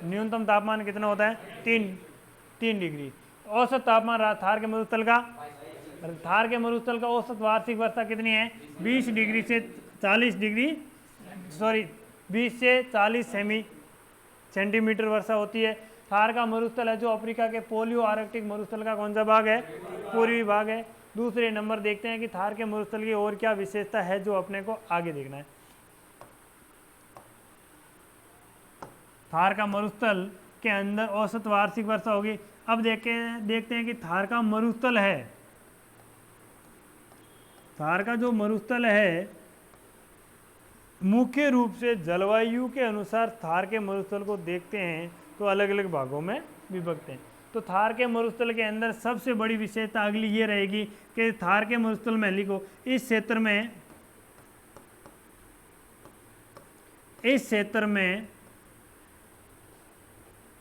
न्यूनतम तापमान कितना होता है? 3 डिग्री। औसत तापमान थार के मरुस्थल का, थार के मरुस्थल का औसत वार्षिक वर्षा कितनी है? 20 डिग्री से 40 डिग्री, सॉरी 20 से 40 सेंटीमीटर वर्षा होती है। थार का मरुस्थल है जो अफ्रीका के पोलियो आर्कटिक मरुस्थल का कौन सा भाग है? पूर्वी भाग है। दूसरे नंबर देखते हैं कि थार के मरुस्थल की और क्या विशेषता है जो अपने को आगे देखना है। थार का मरुस्थल के अंदर औसत वार्षिक वर्षा होगी। अब देखते हैं कि थार का मरुस्थल है, थार का जो मरुस्थल है मुख्य रूप से जलवायु के अनुसार थार के मरुस्थल को देखते हैं तो अलग अलग भागों में विभक्त हैं। तो थार के मरुस्थल के अंदर सबसे बड़ी विशेषता अगली ये रहेगी कि थार के मरुस्थल में लिखो इस क्षेत्र में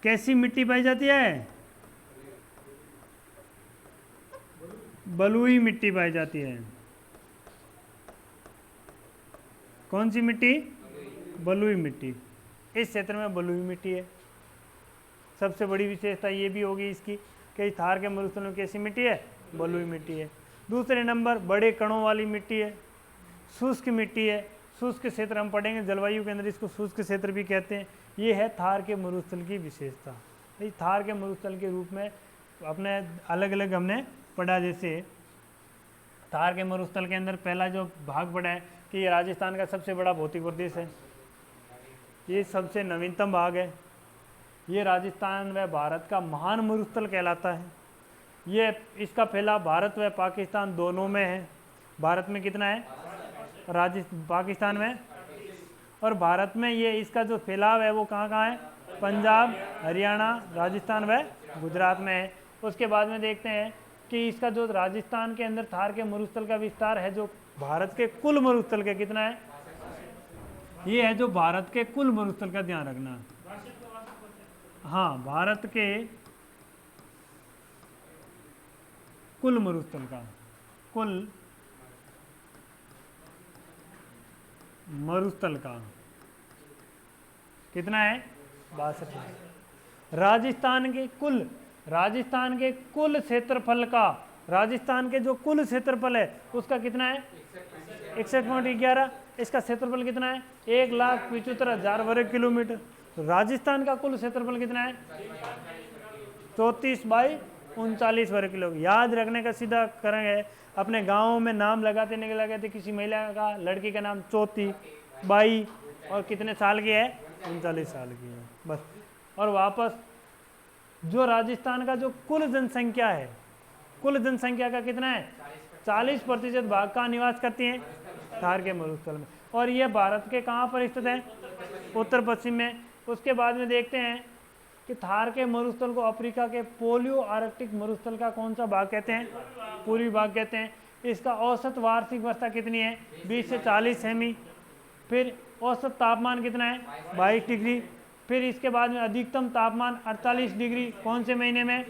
कैसी मिट्टी पाई जाती है? बलुई मिट्टी पाई जाती है। कौन सी मिट्टी? बलुई मिट्टी। इस क्षेत्र में बलुई मिट्टी है। सबसे बड़ी विशेषता ये भी होगी इसकी कि थार के मरुस्थल में कैसी मिट्टी है? बलुई मिट्टी है। दूसरे नंबर बड़े कणों वाली मिट्टी है, शुष्क मिट्टी है। शुष्क क्षेत्र हम पढ़ेंगे जलवायु के अंदर, इसको शुष्क क्षेत्र भी कहते हैं। ये है थार के मरुस्थल की विशेषता। थार के मरुस्थल के रूप में अपने अलग अलग हमने पढ़ा। जैसे थार के मरुस्थल के अंदर पहला जो भाग पड़ा है कि ये राजस्थान का सबसे बड़ा भौतिक प्रदेश है, ये सबसे नवीनतम भाग है। ये राजस्थान व भारत का महान मरुस्थल कहलाता है। ये इसका फैलाव भारत व पाकिस्तान दोनों में है। भारत में कितना है? पाकिस्तान में और भारत में ये इसका जो फैलाव है वो कहाँ कहाँ है? पंजाब, हरियाणा, राजस्थान व गुजरात में है। उसके बाद में देखते हैं कि इसका जो राजस्थान के अंदर थार के मरुस्थल का विस्तार है जो भारत के कुल मरुस्थल के कितना है? ये है जो भारत के कुल मरुस्थल का ध्यान रखना। हाँ, भारत के कुल मरुस्थल का, कुल मरुस्थल का कितना है? 62। राजस्थान के कुल क्षेत्रफल का, राजस्थान के जो कुल क्षेत्रफल है उसका कितना है? 61.11। इसका क्षेत्रफल कितना है? 1,75,000 वर्ग किलोमीटर। तो राजस्थान का कुल क्षेत्रफल कितना है? 34/39 वर्ग किलोमीटर। याद रखने का सीधा करेंगे, अपने गाँव में नाम लगाते किसी महिला का, लड़की का नाम चौथी, बाई और कितने साल की है? 39 साल की है बस। और वापस जो राजस्थान का जो कुल जनसंख्या है, कुल जनसंख्या का कितना है? 40% भाग का निवास करती हैं थार के मरुस्थल में। और ये भारत के कहाँ पर स्थित है? उत्तर पश्चिम में। उसके बाद में देखते हैं कि थार के मरुस्थल को अफ्रीका के पोलियो आर्कटिक मरुस्थल का कौन सा भाग कहते हैं? पूर्वी भाग कहते हैं। इसका औसत वार्षिक वर्षा कितनी है? 20 से 40 सेमी। फिर औसत तापमान कितना है? 22 डिग्री। फिर इसके बाद में अधिकतम तापमान 48 डिग्री। कौन से महीने में?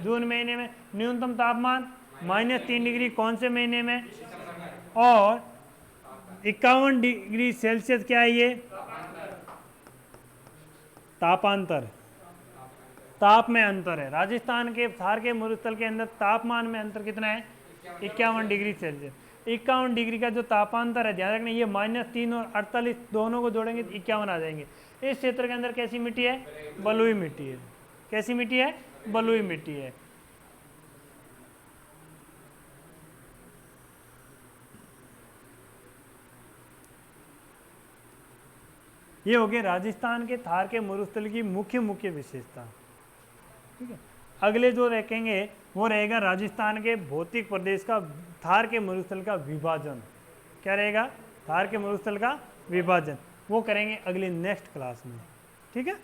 जून महीने में। न्यूनतम तापमान -3 डिग्री। कौन से महीने में? और 51 डिग्री सेल्सियस क्या है ये? तापांतर। ताप में अंतर है। राजस्थान के थार के मरुस्थल के अंदर तापमान में अंतर कितना है? 51 डिग्री सेल्सियस। 51 डिग्री का जो तापांतर है, ध्यान रखना, ये -3 और 48 दोनों को जोड़ेंगे तो 51 आ जाएंगे। इस क्षेत्र के अंदर कैसी मिट्टी है? बलुई मिट्टी है। कैसी मिट्टी है? बलुई मिट्टी है। ये हो गया राजस्थान के थार के मरुस्थल की मुख्य विशेषता। ठीक है, अगले जो रखेंगे वो रहेगा राजस्थान के भौतिक प्रदेश का, थार के मरुस्थल का विभाजन। क्या रहेगा? थार के मरुस्थल का विभाजन। वो करेंगे अगली नेक्स्ट क्लास में। ठीक है।